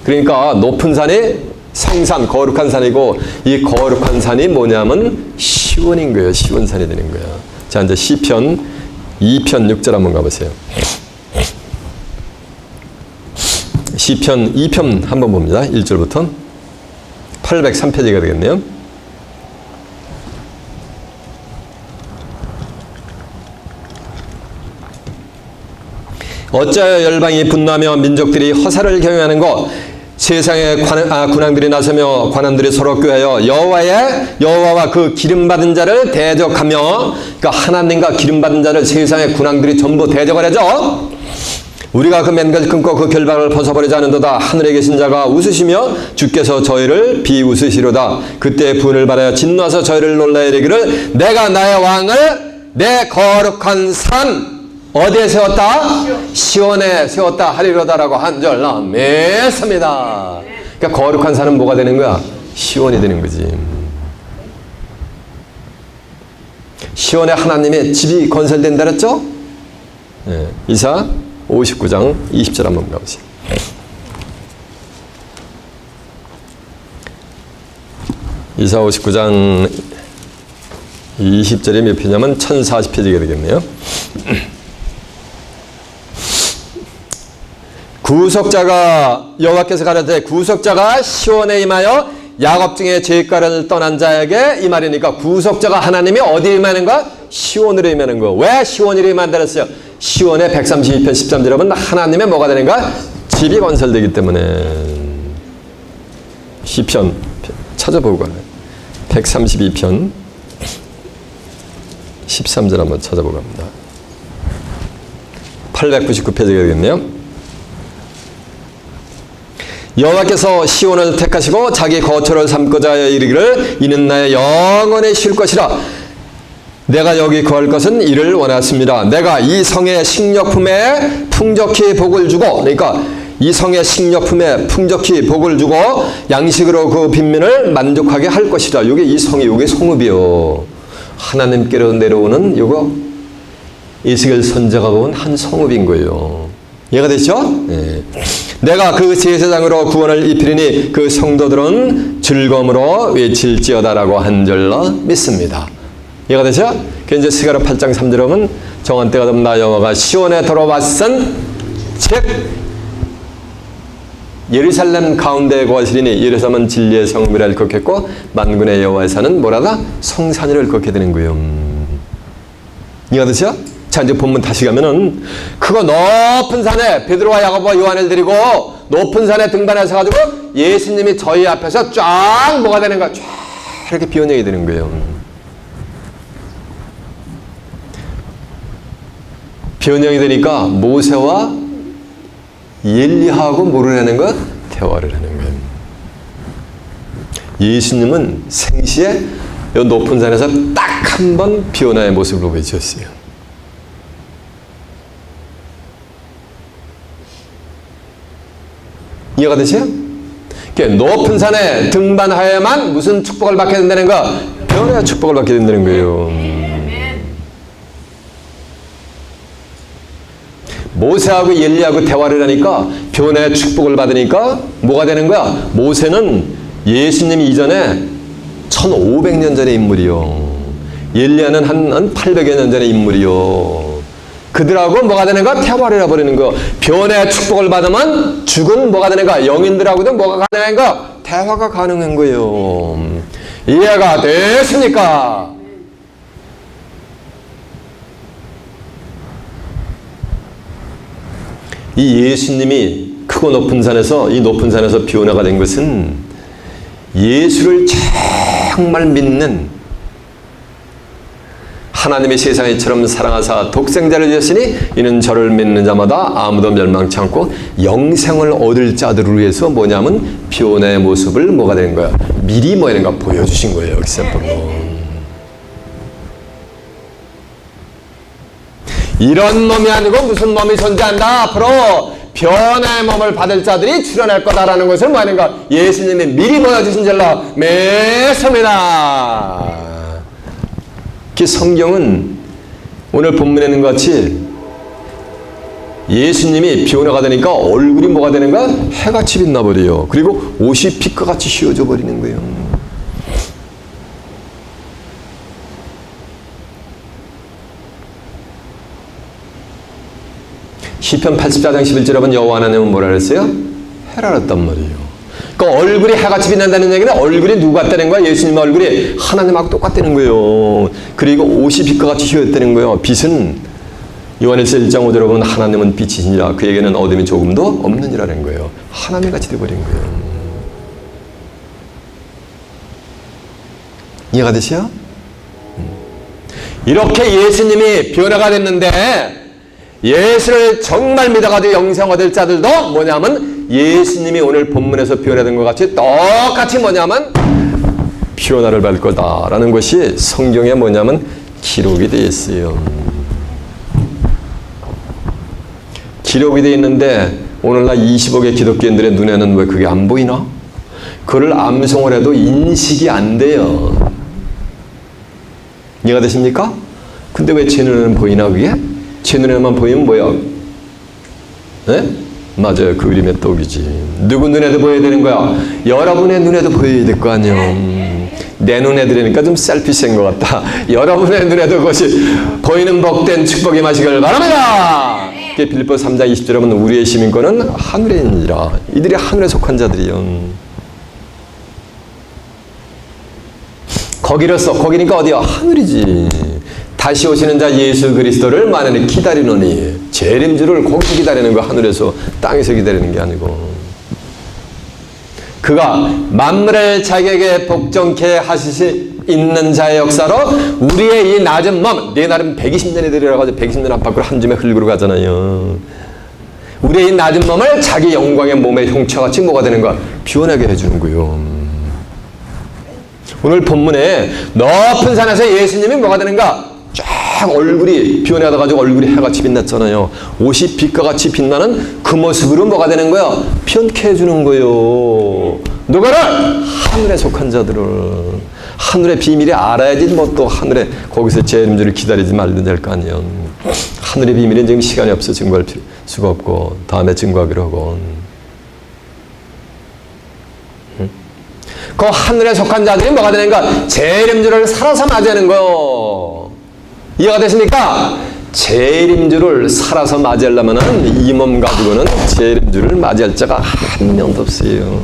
그러니까 높은 산이 성산, 거룩한 산이고 이 거룩한 산이 뭐냐면 시온인 거예요. 시온산이 되는 거예요. 자, 이제 시편 2편 6절 한번 가보세요. 시편 2편 한번 봅니다. 1절부터 803페이지가 되겠네요. 어찌하여 열방이 분노하며 민족들이 허사를 경영하는 것 세상의 군왕들이 나서며 관원들이 서로 꾀하여 여호와와 그 기름받은 자를 대적하며 그러니까 하나님과 기름받은 자를 세상의 군왕들이 전부 대적을 하죠. 우리가 그 맨것을 끊고 그 결박을 벗어버리지 않은도다. 하늘에 계신 자가 웃으시며 주께서 저희를 비웃으시로다. 그때 분을 받아야 진노하서 저희를 놀라야 이르기를 내가 나의 왕을 내 거룩한 산 어디에 세웠다? 시온에 세웠다 하리로다라고 한절 믿습니다. 그러니까 거룩한 산은 뭐가 되는 거야? 시온이 되는 거지. 시온에 하나님의 집이 건설된다 그랬죠? 네. 이사 59장 20절 한번 가보세요. 이사 59장 20절이 몇 페이지냐면 1040페이지가 되겠네요. 구속자가 여호와께서 가라사대 구속자가 시온에 임하여 야곱 중에 죄가를 떠난 자에게 이 말이니까 구속자가 하나님이 어디에 임하는가? 시온으로 임하는 거. 왜 시온으로 임한다 그랬어요? 시온의 132편 13절은 하나님의 뭐가 되는가? 집이 건설되기 때문에. 시편 찾아보고 가요. 132편 13절 한번 찾아보고 갑니다. 899페이지가 되겠네요. 여호와께서 시온을 택하시고 자기 거처를 삼고자 하여 이르기를 이는 나의 영원히 쉴 것이라. 내가 여기 거할 것은 이를 원하였습니다. 내가 이 성의 식료품에 풍족히 복을 주고, 그러니까 이 성의 식료품에 풍족히 복을 주고 양식으로 그 빈민을 만족하게 할 것이라. 이게 이 성이, 이게 성읍이요. 하나님께로 내려오는 요거 에스겔 선지자가 본 한 성읍인 거예요. 이해가 되시죠? 네. 내가 그 제사장으로 구원을 입히리니 그 성도들은 즐거움으로 외칠지어다라고 한 줄로 믿습니다. 이해가 되죠? 그 이제 스가랴 8장 3절에 보면 정한 때가 되면 나 여호와가 시온에 돌아왔은 즉 예루살렘 가운데에 거하시리니 예루살렘은 진리의 성읍이라 일컫겠고 만군의 여호와의 산은 뭐라다? 성산이라 일컫게 되는 거예요. 이해가 되죠? 자, 이제 본문 다시 가면은 그거 높은 산에 베드로와 야고보와 요한을 데리고 높은 산에 등반해서 가지고 예수님이 저희 앞에서 쫙 뭐가 되는 거야? 쫙 이렇게 비언역이 되는 거예요. 비언역이 되니까 모세와 엘리야하고 뭐를 하는 거야? 대화를 하는 거예요. 예수님은 생시에 이 높은 산에서 딱 한 번 비오나의 모습을 보여주셨어요. 이해가 되세요? 높은 산에 등반하여야만 무슨 축복을 받게 된다는 거? 변화의 축복을 받게 된다는 거예요. 모세하고 엘리야하고 대화를 하니까 변화의 축복을 받으니까 뭐가 되는 거야? 모세는 예수님 이전에 1500년 전의 인물이요. 엘리야는 한 800여 년 전의 인물이요. 그들하고 뭐가 되는 거야? 대화를 해버리는 거. 변화의 축복을 받으면 죽은 뭐가 되는 거야? 영인들하고도 뭐가 가능한 거야? 대화가 가능한 거예요. 이해가 됐습니까? 이 예수님이 크고 높은 산에서 이 높은 산에서 비오나가 된 것은 예수를 정말 믿는 하나님의 세상에 이처럼 사랑하사 독생자를 주셨으니 이는 저를 믿는 자마다 아무도 멸망치 않고 영생을 얻을 자들을 위해서 뭐냐면 비오나의 모습을 뭐가 되는 거야? 미리 뭐 하는가 보여주신 거예요. 여기서 이런 몸이 아니고 무슨 몸이 존재한다. 앞으로 변화의 몸을 받을 자들이 출현할 거다라는 것을 뭐 하는가? 예수님이 미리 보여주신 줄로 믿습니다. 그 성경은 오늘 본문에 있는 것 같이 예수님이 비오나가 되니까 얼굴이 뭐가 되는가? 해같이 빛나버려요. 그리고 옷이 빛과 같이 휘어져 버리는 거예요. 시편 84장 11절에 보면 여호와 하나님은 뭐라 그랬어요? 해라랬단 말이에요. 그러니까 얼굴이 해같이 빛난다는 얘기는 얼굴이 누구 같다는 거야? 예수님 얼굴이 하나님하고 똑같다는 거예요. 그리고 옷이 빛과 같이 휘었다는 거예요. 빛은 요한일서 1장 5절에 보면 하나님은 빛이시니라 그에게는 어둠이 조금도 없느니라는 거예요. 하나님 같이 되어버린 거예요. 이해가 되시죠? 이렇게 예수님이 변화가 됐는데 예수를 정말 믿어가지고 영생 얻을 자들도 뭐냐면 예수님이 오늘 본문에서 변화된 것 같이 똑같이 뭐냐면 변화를 받을 거다라는 것이 성경에 뭐냐면 기록이 되어 있어요. 기록이 되어 있는데 오늘날 20억의 기독교인들의 눈에는 왜 그게 안 보이나? 그걸 암송을 해도 인식이 안 돼요. 이해가 되십니까? 근데 왜 제 눈에는 보이나 그게? 제 눈에만 보이면 뭐야? 네? 맞아요. 그 그림의 떡이지. 누구 눈에도 보여야 되는 거야? 여러분의 눈에도 보여야 될 거 아니에요. 내 눈에 들으니까 좀 셀피시한 것 같다. 여러분의 눈에도 그것이 보이는 복된 축복이 마시길 바랍니다. 빌립보 3장 20절에 보면 우리의 시민권은 하늘에 있느니라. 이들이 하늘에 속한 자들이요. 거기로서 거기니까 어디야? 하늘이지. 다시 오시는 자 예수 그리스도를 만연히 기다리노니 재림주를 거기서 기다리는 거 하늘에서 땅에서 기다리는 게 아니고 그가 만물을 자기에게 복종케 하시시 있는 자의 역사로 우리의 이 낮은 몸 내 나름 120년이 되리라고 120년 안팎으로 한 줌에 흘리고 가잖아요. 우리의 이 낮은 몸을 자기 영광의 몸의 형체같이 뭐가 되는 거야? 변하게 해주는 거예요. 오늘 본문에 높은 산에서 예수님이 뭐가 되는가? 쫙 얼굴이 변해가지고 얼굴이 해같이 빛났잖아요. 옷이 빛과 같이 빛나는 그 모습으로 뭐가 되는 거야? 변케 해주는 거예요. 누가를? 하늘에 속한 자들을. 하늘의 비밀이 알아야지 뭐 또 하늘에 거기서 재림주를 기다리지 말면 될 거 아니에요. 하늘의 비밀은 지금 시간이 없어 증거할 수가 없고 다음에 증거하기로 하고. 그 하늘에 속한 자들이 뭐가 되는가? 재림주를 살아서 맞이하는 거요. 이해가 되십니까? 재림주를 살아서 맞이하려면 이 몸 가지고는 재림주를 맞이할 자가 한 명도 없어요.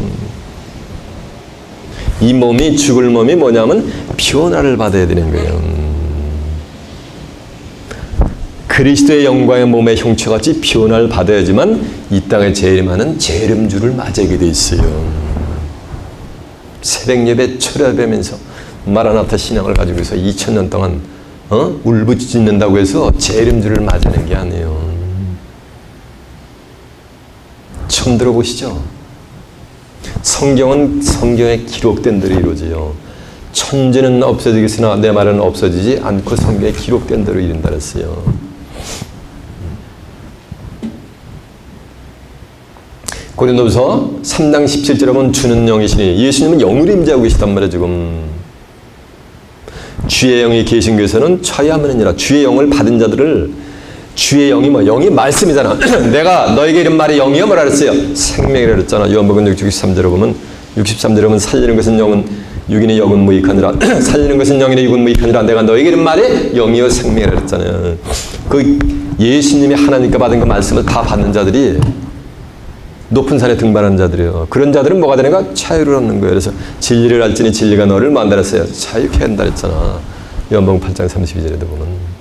이 몸이 죽을 몸이 뭐냐면 변화를 받아야 되는 거예요. 그리스도의 영광의 몸의 형체같이 변화를 받아야지만 이 땅에 재림하는 재림주를 맞이하게 돼 있어요. 새벽 예배 철야되면서 마라나타 신앙을 가지고 있어 2000년 동안 울부짖는다고 해서 재림주를 맞이하는 게 아니에요. 처음 들어보시죠? 성경은 성경에 기록된 대로 이루어져요. 천지는 없어지겠으나 내 말은 없어지지 않고 성경에 기록된 대로 이룬다 그랬어요. 고린도후서 3장 17절에 보면 주는 영이시니 예수님은 영으로 임재하고 계시단 말이에요. 지금 주의 영이 계신 곳에서는 차이하느니라. 주의 영을 받은 자들을 주의 영이 뭐 영이 말씀이잖아. 내가 너에게 이런 말이 영이요 뭐라 그랬어요? 생명이라 그랬잖아. 요한복음 63절에 보면 살리는 것은 영은 육인의 영은 무익하니라. 살리는 것은 영인의 육은 무익하니라. 내가 너에게 이런 말이 영이요 생명이라 그랬잖아요. 그 예수님이 하나님께 받은 그 말씀을 다 받는 자들이 높은 산에 등반하는 자들이에요. 그런 자들은 뭐가 되는가? 자유를 얻는 거예요. 그래서 진리를 알지니 진리가 너를 만들었어요. 자유케 한다 그랬잖아. 요한복음 8장 32절에도 보면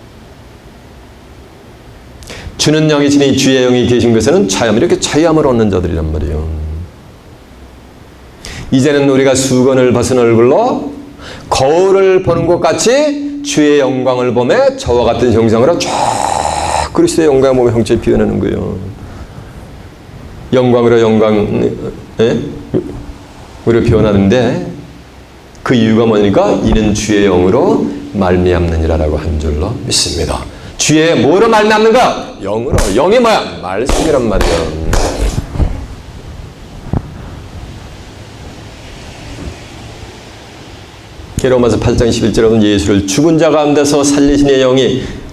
주는 영이시니 주의 영이 계신 곳에는 자유함, 이렇게 자유함을 얻는 자들이란 말이에요. 이제는 우리가 수건을 벗은 얼굴로 거울을 보는 것 같이 주의 영광을 보며 저와 같은 형상으로 쫙 그리스도의 영광의 몸의 형체를 표현하는 거예요. 영광으로 우리를 표현하는데 그 이유가 뭐니까 이는 주의 영으로 말미암느니라라고 한 줄로 믿습니다. 주의 뭐로 말미암는가? 영으로. 영이 뭐야? 말씀이란 말이야. 로마서 8장 11절에 예수를 죽은 자 가운데서 살리시니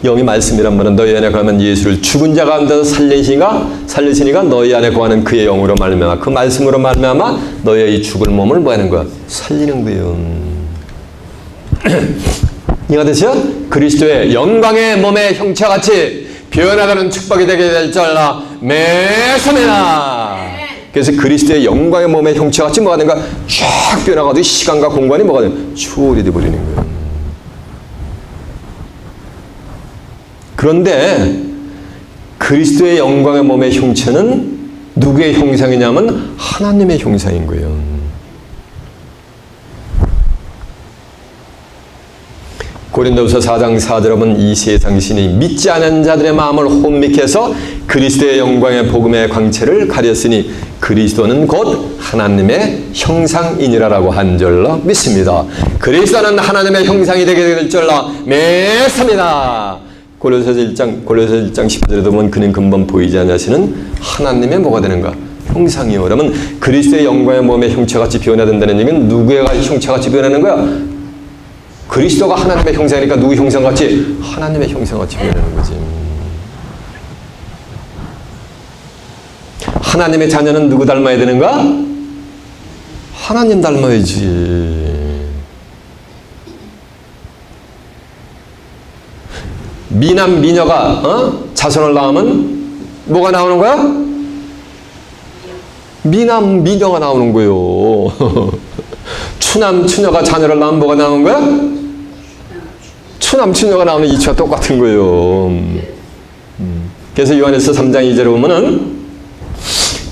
영이 말씀이란 말은 너희 안에 거하면 예수를 죽은 자 가운데서 살리시니가 너희 안에 거하는 그의 영으로 말미암아 그 말씀으로 말미암아 너희의 이 죽을 몸을 뭐 하는 거야? 살리는 거예요. 이해가 되시죠? 그리스도의 영광의 몸의 형체같이 변화가는 축복이 되게 될 줄 매소매나. 그래서 그리스도의 영광의 몸의 형체같이 뭐가 되는가? 쫙 변화가지고 시간과 공간이 뭐가 되는? 추월이 되어버리는 거예요. 그런데 그리스도의 영광의 몸의 형체는 누구의 형상이냐면 하나님의 형상인 거예요. 고린도후서 4장 4절에 보면 이 세상 신이 믿지 않은 자들의 마음을 혼미케 해서 그리스도의 영광의 복음의 광채를 가렸으니 그리스도는 곧 하나님의 형상이니라라고 한 줄로 믿습니다. 그리스도는 하나님의 형상이 되게 될 줄로 믿습니다. 고린도서 1장 15절에도 보면 그는 근본 보이지 않으시는 하나님의 뭐가 되는가? 형상이요. 그러면 그리스도의 영광의 몸의 형체같이 변화된다는 얘기는 누구의 형체같이 변하는 거야? 그리스도가 하나님의 형상이니까 누구 형상같이? 하나님의 형상같이 변하는 거지. 하나님의 자녀는 누구 닮아야 되는가? 하나님 닮아야지. 미남 미녀가 자손을 낳으면 뭐가 나오는 거야? 미남 미녀가 나오는 거요. 추남 추녀가 자녀를 낳으면 뭐가 나오는 거야? 추남 추녀가 나오는 이치와 똑같은 거예요. 그래서 요한일서 3장 2절에 보면은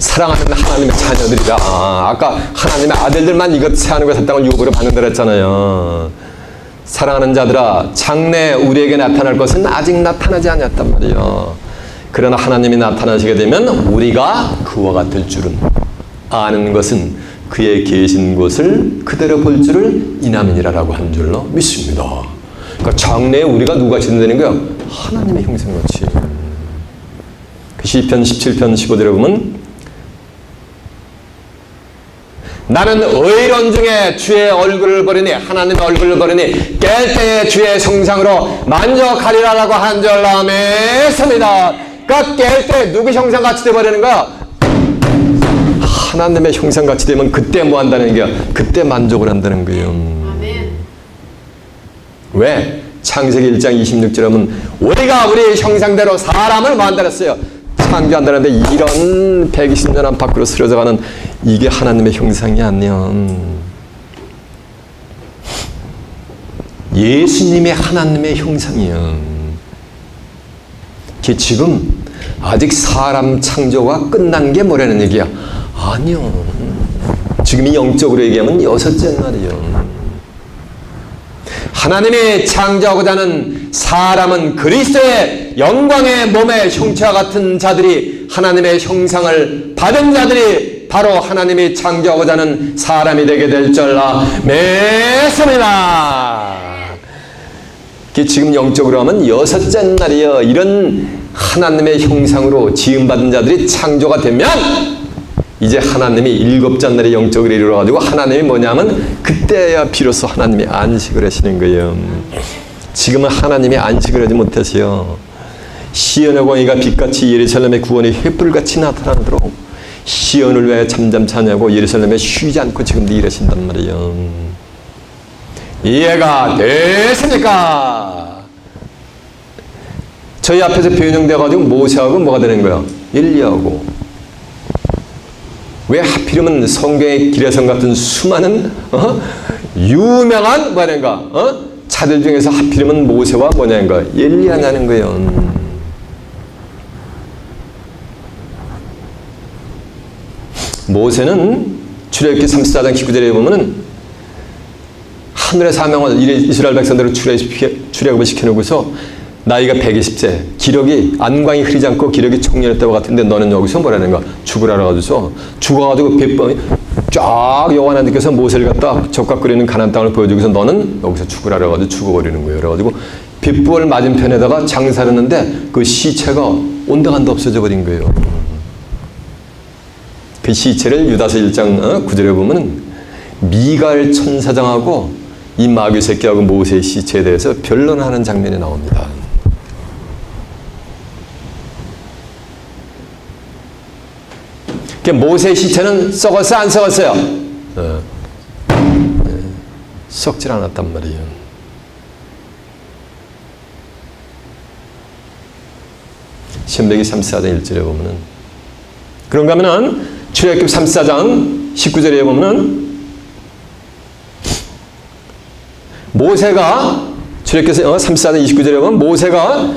사랑하는 하나님의 자녀들이다. 아까 하나님의 아들들만 이것 하는 것에 땅을 유업으로 받는다 그랬잖아요. 사랑하는 자들아, 장래 우리에게 나타날 것은 아직 나타나지 않았단 말이에요. 그러나 하나님이 나타나시게 되면 우리가 그와 같을 줄은, 아는 것은 그의 계신 곳을 그대로 볼 줄을 이남이니라라고 한 줄로 믿습니다. 그러니까 장래에 우리가 누가 된다는 거야? 하나님의 형상같이. 시편 17편 15절에 보면 나는 의로운 중에 주의 얼굴을 보리니, 하나님의 얼굴을 보리니 깰 때에 주의 형상으로 만족하리라라고 한 줄로 믿습니다. 그러니까 깰 때 누구 형상같이 되어버리는 거야? 하나님의 형상같이 되면 그때 뭐 한다는 거야? 그때 만족을 한다는 거예요. 아멘. 왜? 창세기 1장 26절에 보면 우리가 우리 형상대로 사람을 만들었다 했어요. 창조한다는데 이런 120년 안팎으로 쓰러져가는 이게 하나님의 형상이 아니야. 예수님이 하나님의 형상이야. 지금 아직 사람 창조가 끝난 게 뭐라는 얘기야? 아니요. 지금 이 영적으로 얘기하면 여섯째 날이요. 하나님이 창조하고자 하는 사람은 그리스도의 영광의 몸의 형체와 같은 자들이, 하나님의 형상을 받은 자들이 바로 하나님이 창조하고자 하는 사람이 되게 될 줄로 믿습니다. 지금 영적으로 하면 여섯째 날이요. 이런 하나님의 형상으로 지음받은 자들이 창조가 되면 이제 하나님이 일곱째 날에 영적으로 이루어가지고 하나님이 뭐냐면 그때야 비로소 하나님이 안식을 하시는 거예요. 지금은 하나님이 안식을 하지 못하세요. 시온의 공의가 빛같이 예루살렘의 구원이 횃불같이 나타나도록 시온을 위하여 잠잠치 않냐고 예루살렘에 쉬지 않고 지금도 일하신단 말이에요. 이해가 됐습니까? 저희 앞에서 변형되어가지고 모세하고 뭐가 되는 거야? 엘리야하고. 왜 하필이면 성경의 기레성 같은 수많은 유명한 뭐냐는가 자들 중에서 하필이면 모세와 뭐냐는가 엘리야냐는 거예요. 모세는 출애굽기 34장 19절에 보면은 하늘의 사명을 이스라엘 백성들을 출애굽을 시켜놓고서 나이가 120세, 기력이 안광이 흐리지 않고 기력이 청년했다고 같은데 너는 여기서 뭐라는가? 죽으라고 가지고서 죽어가지고 쫙 여호와 하나님께서 모세를 갖다 적각거리는 가나안 땅을 보여주고서 너는 여기서 죽으라고 가지고 죽어버리는 거예요. 그래가지고 빗불 맞은편에다가 장사를 했는데 그 시체가 온데간데 없어져 버린 거예요. 그 시체를 유다서 1장 9절에 보면 미갈 천사장하고 이 마귀 새끼하고 모세의 시체에 대해서 변론하는 장면이 나옵니다. 모세의 시체는 썩었어요? 안 썩었어요? 썩질 않았단 말이에요. 신명기 34장 1절에 보면은 그런가 하면은 출애굽기 34장 19절에 보면은 모세가 출애굽기 34장 29절에 보면 모세가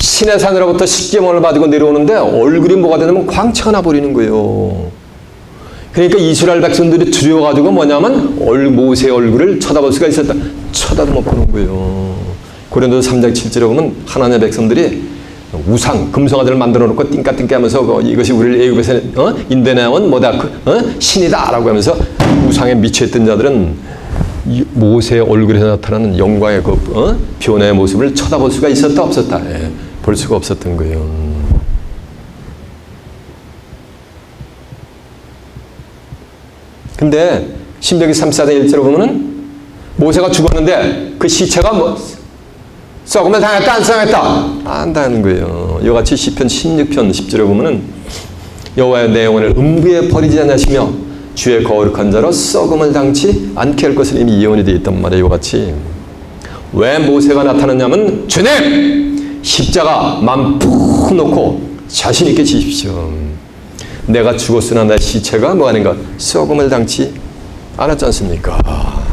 신의 산으로부터 십계명을 받고 내려오는데 얼굴이 뭐가 되냐면 광채가 나버리는 거예요. 그러니까 이스라엘 백성들이 두려워가지고 뭐냐면 모세의 얼굴을 쳐다볼 수가 있었다. 쳐다도 못 보는 거예요. 고린도서 3장 7절에 보면 하나님의 백성들이 우상, 금송아지를 만들어 놓고 띵까띵까 하면서 이것이 우리를 애굽에서 인도내온 뭐다 신이다 라고 하면서 우상에 미쳐있던 자들은 모세의 얼굴에 나타나는 영광의 그 변화의 모습을 쳐다볼 수가 있었다 없었다? 예, 볼 수가 없었던 거예요. 근데 신명기 34장 1절에 보면은 모세가 죽었는데 그 시체가 뭐 썩음을 당했다 안 당했다? 안 당하는 거예요. 이와 같이 시편 16편 10절에 보면은 여호와의 내 영혼을 음부에 버리지 않으시며 주의 거룩한 자로 썩음을 당치 않게 할 것을 이미 예언이 되어 있단 말이에요. 이와 같이 왜 모세가 나타났냐면 주님 십자가 맘 푹 놓고 자신 있게 지십시오. 내가 죽었으나 내 시체가 뭐 하는가? 썩음을 당치 않았지 않습니까?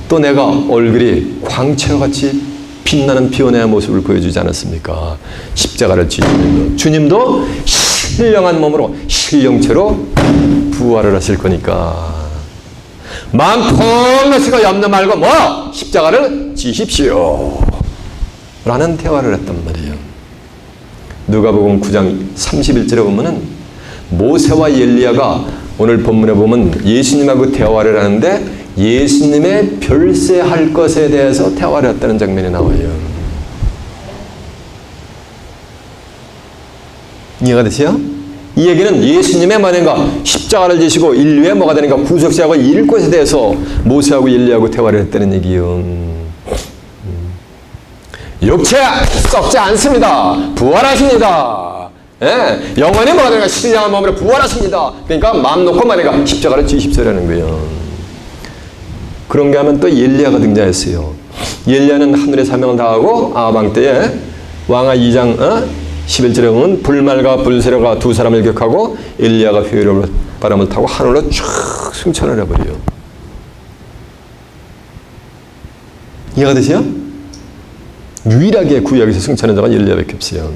또 내가 얼굴이 광채와 같이 빛나는 변화의 모습을 보여주지 않았습니까? 십자가를 지시는 주님도 신령한 몸으로 신령체로 부활을 하실 거니까 마음 푹 놓으시고 염려 말고 뭐? 십자가를 지십시오 라는 대화를 했단 말이에요. 누가복음 9장 31절에 보면은 모세와 엘리야가 오늘 본문에 보면 예수님하고 대화를 하는데 예수님의 별세할 것에 대해서 대화를 했다는 장면이 나와요. 이해가 되세요? 이 얘기는 예수님의 뭐인가 십자가를 지시고 인류의 뭐가 되는가 구속자하고 이룰 것에 대해서 모세하고 엘리야하고 대화를 했다는 얘기예요. 육체 썩지 않습니다. 부활하십니다. 예, 영원히 뭐가 되는가 신령한 몸으로 부활하십니다. 그러니까 마음 놓고 말해가 십자가를 지십시오라는 거예요. 그런 게 하면 또 엘리야가 등장했어요. 엘리야는 하늘의 사명을 다하고 아방 때에 왕하 2장 11절에 보면 불말과 불세로가 두 사람을 격하고 엘리야가 회오리 바람을 타고 하늘로 쫙 승천을 해버려요. 이해가 되세요? 유일하게 구약에서 승천한 자가 엘리야밖에 없어요.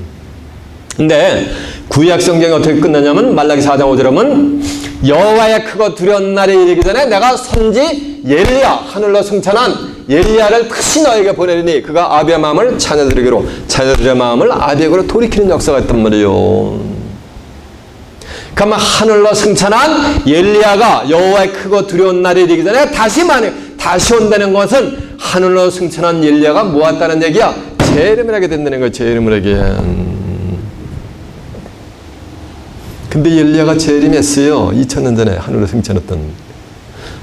근데 구약 성경이 어떻게 끝나냐면 말라기 4장 5절에 보면 여호와의 크고 두려운 날에 이르기 전에 내가 선지 엘리야 하늘로 승천한 엘리야를 다시 너에게 보내리니 그가 아비의 마음을 자녀들에게로 자녀들의 마음을 아비에게로 돌이키는 역사가 있단 말이에요. 그러면 하늘로 승천한 엘리야가 여호와의 크고 두려운 날에 이르기 전에 다시 온다는 것은 하늘로 승천한 엘리야가 모았다는 얘기야. 재림을 하게 된다는 거야. 재림을 하게. 근데 엘리야가 재림했어요. 2000년 전에 하늘로 승천했던.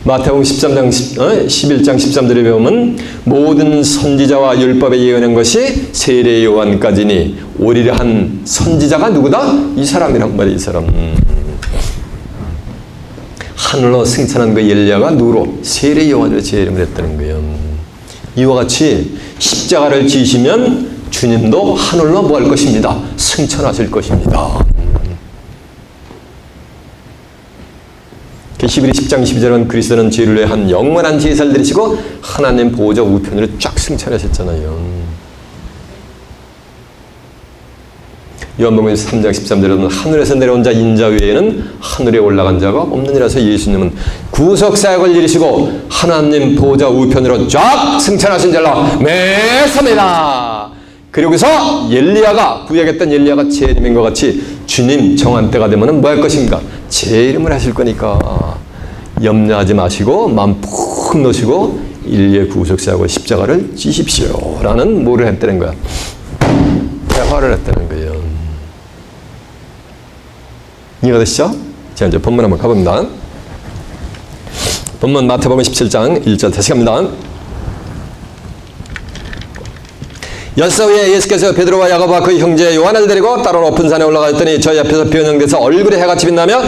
마태복음 13장 11장 13절에 보면 모든 선지자와 율법에 예언한 것이 세례 요한까지니 오리라 한 선지자가 누구다? 이 사람이란 말이야. 이 사람. 하늘로 승천한 그 엘리야가 누구로? 세례 요한으로 재림을 했다는 거예요. 이와 같이 십자가를 지시면 주님도 하늘로 뭐 할 것입니다. 승천하실 것입니다. 히브리 10장 12절은 그리스도는 죄를 위해 한 영원한 제사를 드리시고 하나님 보호자 우편으로 쫙 승천하셨잖아요. 요한복음 3장 13절에는 하늘에서 내려온 자 인자 외에는 하늘에 올라간 자가 없느니라서 예수님은 구속사역을 이루시고 하나님 보호자 우편으로 쫙 승천하신 자라 매섭니다. 그리고서 엘리야가 구약했던 엘리야가 재림인 것 같이 주님 정한 때가 되면 뭐 할 것인가? 재림을 하실 거니까 염려하지 마시고 마음 푹 놓으시고 인류의 구속사역을 십자가를 지십시오 라는 뭐를 했다는 거야? 대화를 했다는 거예요. 이해가 되시죠? 자, 이제 본문 한번 가봅니다. 본문 마태복음 17장 1절 다시 갑니다. 열사 후에 예수께서 베드로와 야고보와 그 형제 요한을 데리고 따로 높은 산에 올라가셨더니 저희 앞에서 변형돼서 얼굴에 해가 빛나며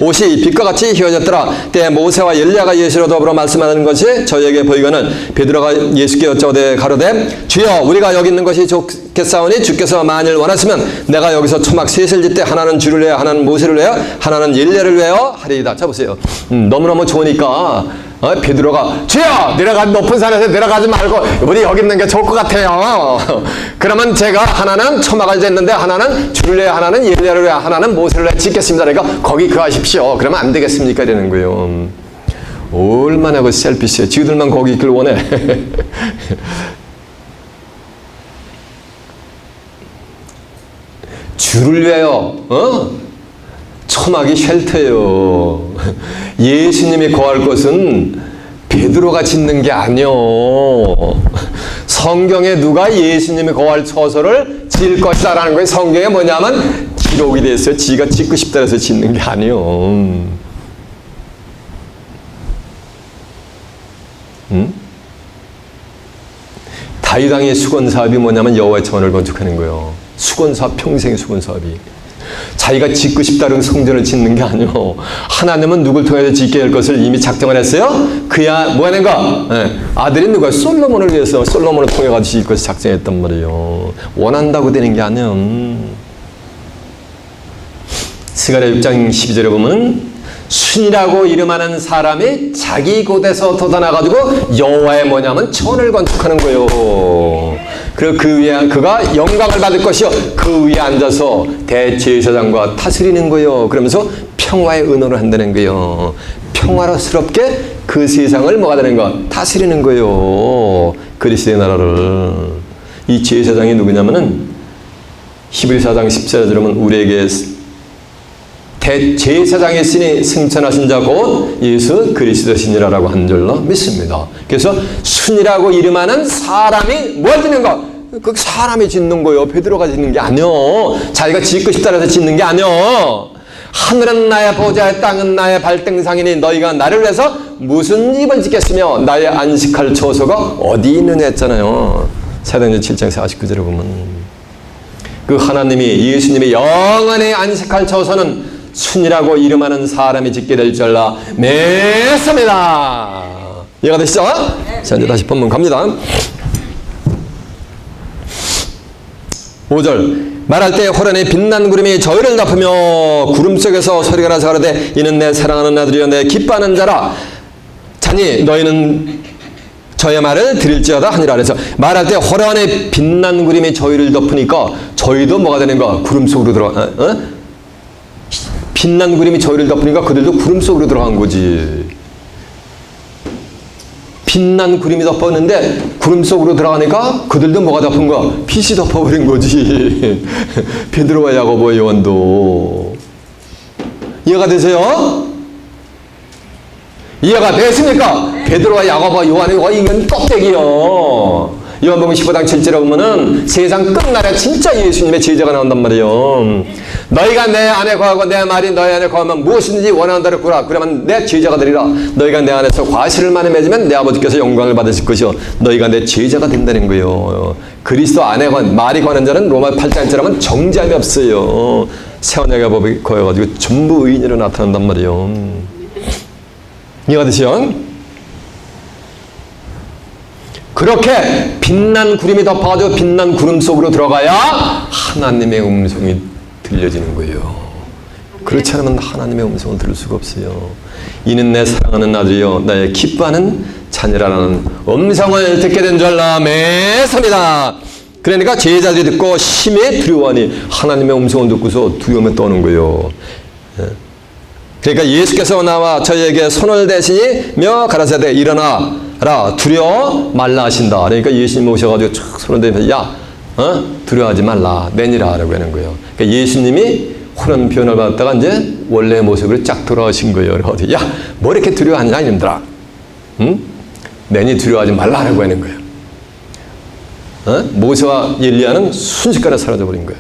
옷이 빛과 같이 휘어졌더라. 때에 모세와 엘리야가 예수로 더불어 말씀하는 것이 저희에게 보이거늘 베드로가 예수께 여쭤오되 가로되 주여 우리가 여기 있는 것이 좋겠사오니 주께서 만일 원하시면 내가 여기서 초막 셋을 짓되 하나는 주를 위하여 하나는 모세를 위하여 하나는 엘리야를 위하여 하리이다. 자 보세요. 너무너무 좋으니까 베드로가 주여 내려가 높은 산에서 내려가지 말고 우리 여기 있는 게 좋을 것 같아요. 그러면 제가 하나는 초막을 쟀는데 하나는 주를 위해 하나는 엘리야를 위해 하나는 모세를 위해 짓겠습니다. 그러니까 거기 거하십시오. 그러면 안 되겠습니까? 이러는 거예요. 얼마나 그 셀피시해. 지들만 거기 있길 원해. 주를 위하여 초막이 쉘터예요. 예수님이 거할 것은 베드로가 짓는 게 아니요. 성경에 누가 예수님이 거할 처소를 지을 것이다 라는 거예요. 성경에 뭐냐면 기록이 됐어요. 지가 짓고 싶다 해서 짓는 게 아니요. 다윗 왕의 수건 사업이 뭐냐면 여호와의 전을 건축하는 거예요. 수건 사업, 평생의 수건 사업이. 자기가 짓고 싶다는 성전을 짓는 게 아니요. 하나님은 누굴 통해서 짓게 할 것을 이미 작정을 했어요. 그야 뭐 하는가? 아들이 누가 솔로몬을 위해서 솔로몬을 통해 가지고 짓을 것을 작정했단 말이에요. 원한다고 되는 게 아니에요. 스가랴 6장 12절에 보면 순이라고 이름하는 사람이 자기 곳에서 돋아나가지고 여호와의 뭐냐면 전을 건축하는 거예요. 그리고 그 위에 그가 영광을 받을 것이요 그 위에 앉아서 대제사장과 다스리는 거예요. 그러면서 평화의 은호를 한다는 거예요. 평화롭게 그 세상을 뭐가 되는 거 다스리는 거예요. 그리스도의 나라를. 이 제사장이 누구냐면은 히브리서 4장 14절에 보면 우리에게 대제사장의 신이 승천하신 자 곧 예수 그리스도시니라라고 한 줄로 믿습니다. 그래서 순이라고 이름하는 사람이 뭘 짓는 거? 그 사람이 짓는 거요. 베드로가 짓는 게 아니요. 자기가 짓고 싶다 해서 짓는 게 아니요. 하늘은 나의 보좌, 땅은 나의 발등상이니 너희가 나를 위해서 무슨 집을 짓겠으며 나의 안식할 처소가 어디 있느냐 했잖아요. 사도행전 7장 49절에 보면 그 하나님이 예수님이 영원히 안식할 처소는 순이라고 이름하는 사람이 짓게 될 줄 알라 믿습니다. 이해가 되시죠? 자, 이제 다시 본문 갑니다. 5절 말할 때 호련히 빛난 구름이 저희를 덮으며 구름 속에서 소리가 나서 가로되 이는 내 사랑하는 아들이여 내 기뻐하는 자라 자니 너희는 저의 말을 들을지어다 하니라. 그래서 말할 때 호련히 빛난 구름이 저희를 덮으니까 저희도 뭐가 되는가? 구름 속으로 들어가. 빛난 구름이 저희를 덮으니까 그들도 구름 속으로 들어간 거지. 빛난 구름이 덮었는데 구름 속으로 들어가니까 그들도 뭐가 덮은 거야? 빛이 덮어버린 거지. 베드로와 야고보 요한도. 이해가 되세요? 이해가 되십니까? 베드로와 야고보 요한이 이건 껍데기요. 요한복음 15장 7절에 보면은 세상 끝날에 진짜 예수님의 제자가 나온단 말이에요. 너희가 내 안에 거하고 내 말이 너희 안에 거하면 무엇이든지 원하는 대로 구하라. 그러면 내 제자가 되리라. 너희가 내 안에서 과실을 많이 맺으면 내 아버지께서 영광을 받으실 것이요 너희가 내 제자가 된다는 거예요. 그리스도 안에 말이 거하는 자는 로마 8장 1절하면 정죄함이 없어요. 새 언약의 법이 거여가지고 전부 의인으로 나타난단 말이에요. 이해가 되시죠? 그렇게 빛난 구름이 덮어가지고 빛난 구름 속으로 들어가야 하나님의 음성이 들려지는 거예요. 그렇지 않으면 하나님의 음성을 들을 수가 없어요. 이는 내 사랑하는 아들이요 나의 기뻐하는 자녀라는 음성을 듣게 된 줄 알라 믿습니다. 그러니까 제자들이 듣고 심히 두려워하니 하나님의 음성을 듣고서 두려움에 떠는 거예요. 그러니까 예수께서 나와 저희에게 손을 대시며 가라사대 일어나라 두려워 말라 하신다. 그러니까 예수님 오셔가지고 촥 손을 대면서 야 두려워하지 말라 내니라 라고 하는 거예요. 그러니까 예수님이 호련 표현을 받았다가 이제 원래 모습으로 쫙 돌아오신 거예요. 그래서 야 뭐 이렇게 두려워하냐 이놈들아. 내니 두려워하지 말라라고 하는 거예요. 모세와 엘리야는 순식간에 사라져버린 거예요.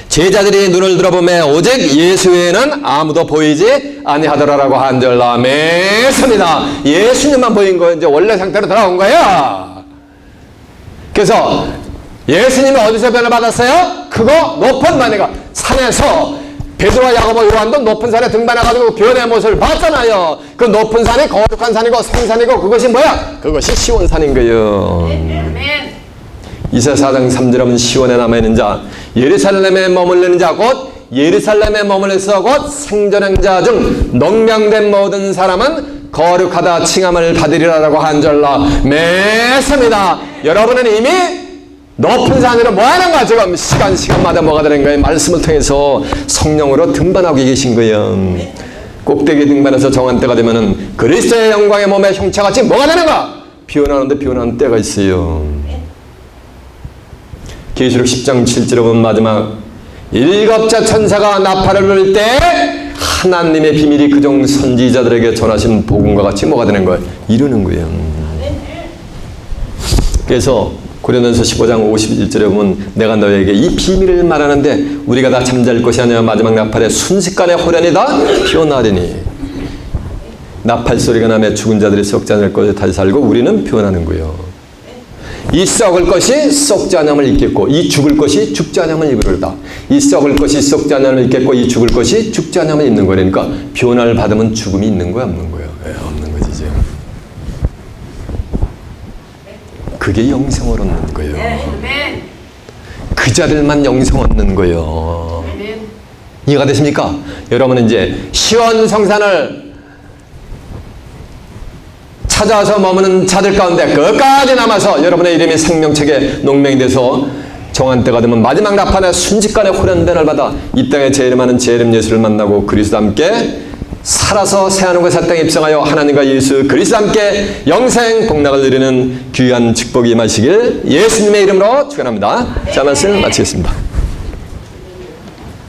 제자들이 눈을 들어보며 오직 예수 외에는 아무도 보이지 아니하더라라고 한절라 믿습니다. 예수님만 보인 거 이제 원래 상태로 돌아온 거야. 그래서 예수님이 어디서 변을 받았어요? 그거 높은 만해가 산에서 베드로와 야고보 요한도 높은 산에 등반해가지고 변의 모습을 봤잖아요. 그 높은 산이 거룩한 산이고 성산이고 그것이 뭐야? 그것이 시온산인 거예요. 이사야 4장 3절에 보면 시온에 남아있는 자 예루살렘에 머물르는 자 곧 예루살렘에 머물러서 곧 생존한 자 중 농명된 모든 사람은 거룩하다 칭함을 받으리라라고 한절라 맺습니다. 여러분은 이미 높은 산으로 뭐하는 거야? 지금 시간마다 뭐가 되는 거예요? 말씀을 통해서 성령으로 등반하고 계신 거예요. 꼭대기 등반해서 정한 때가 되면은 그리스도의 영광의 몸의 형체같이 뭐가 되는 거야? 비워나오는데 비워나오는 때가 있어요. 계시록 10장 7절에 보면 마지막 일곱째 천사가 나팔을 불 때 하나님의 비밀이 그종 선지자들에게 전하신 복음과 같이 뭐가 되는 거예요? 이루는 거예요. 그래서 고린도전서 15장 51절에 보면 내가 너에게 이 비밀을 말하는데 우리가 다 잠잘 것이 아니라 마지막 나팔에 순식간에 호련이 다 피어나리니 나팔 소리가 나며 죽은 자들이 썩지 않을 것을 다시 살고 우리는 피어나는 거예요. 이 썩을 것이 썩지 않음을 입겠고 이 죽을 것이 죽지 않음을 입으리로다. 이 썩을 것이 썩지 않음을 입겠고 이 죽을 것이 죽지 않음을 입는 거라니까 변화를 받으면 죽음이 있는 거야 없는 거야? 없는 거지 이제. 그게 영생을 얻는 거예요. 그 자들만 영생 얻는 거예요. 이해가 되십니까? 여러분은 이제 시원성산을 찾아와서 머무는 자들 가운데 끝까지 남아서 여러분의 이름이 생명책에 농명이 돼서 정한 때가 되면 마지막 나팔에 순식간에 호련된을 받아 이 땅에 재림하는 재림 예수를 만나고 그리스도와 함께 살아서 새하늘과 새 땅에 입성하여 하나님과 예수 그리스도와 함께 영생 복락을 누리는 귀한 축복이 임하시길 예수님의 이름으로 축원합니다. 자, 말씀 마치겠습니다.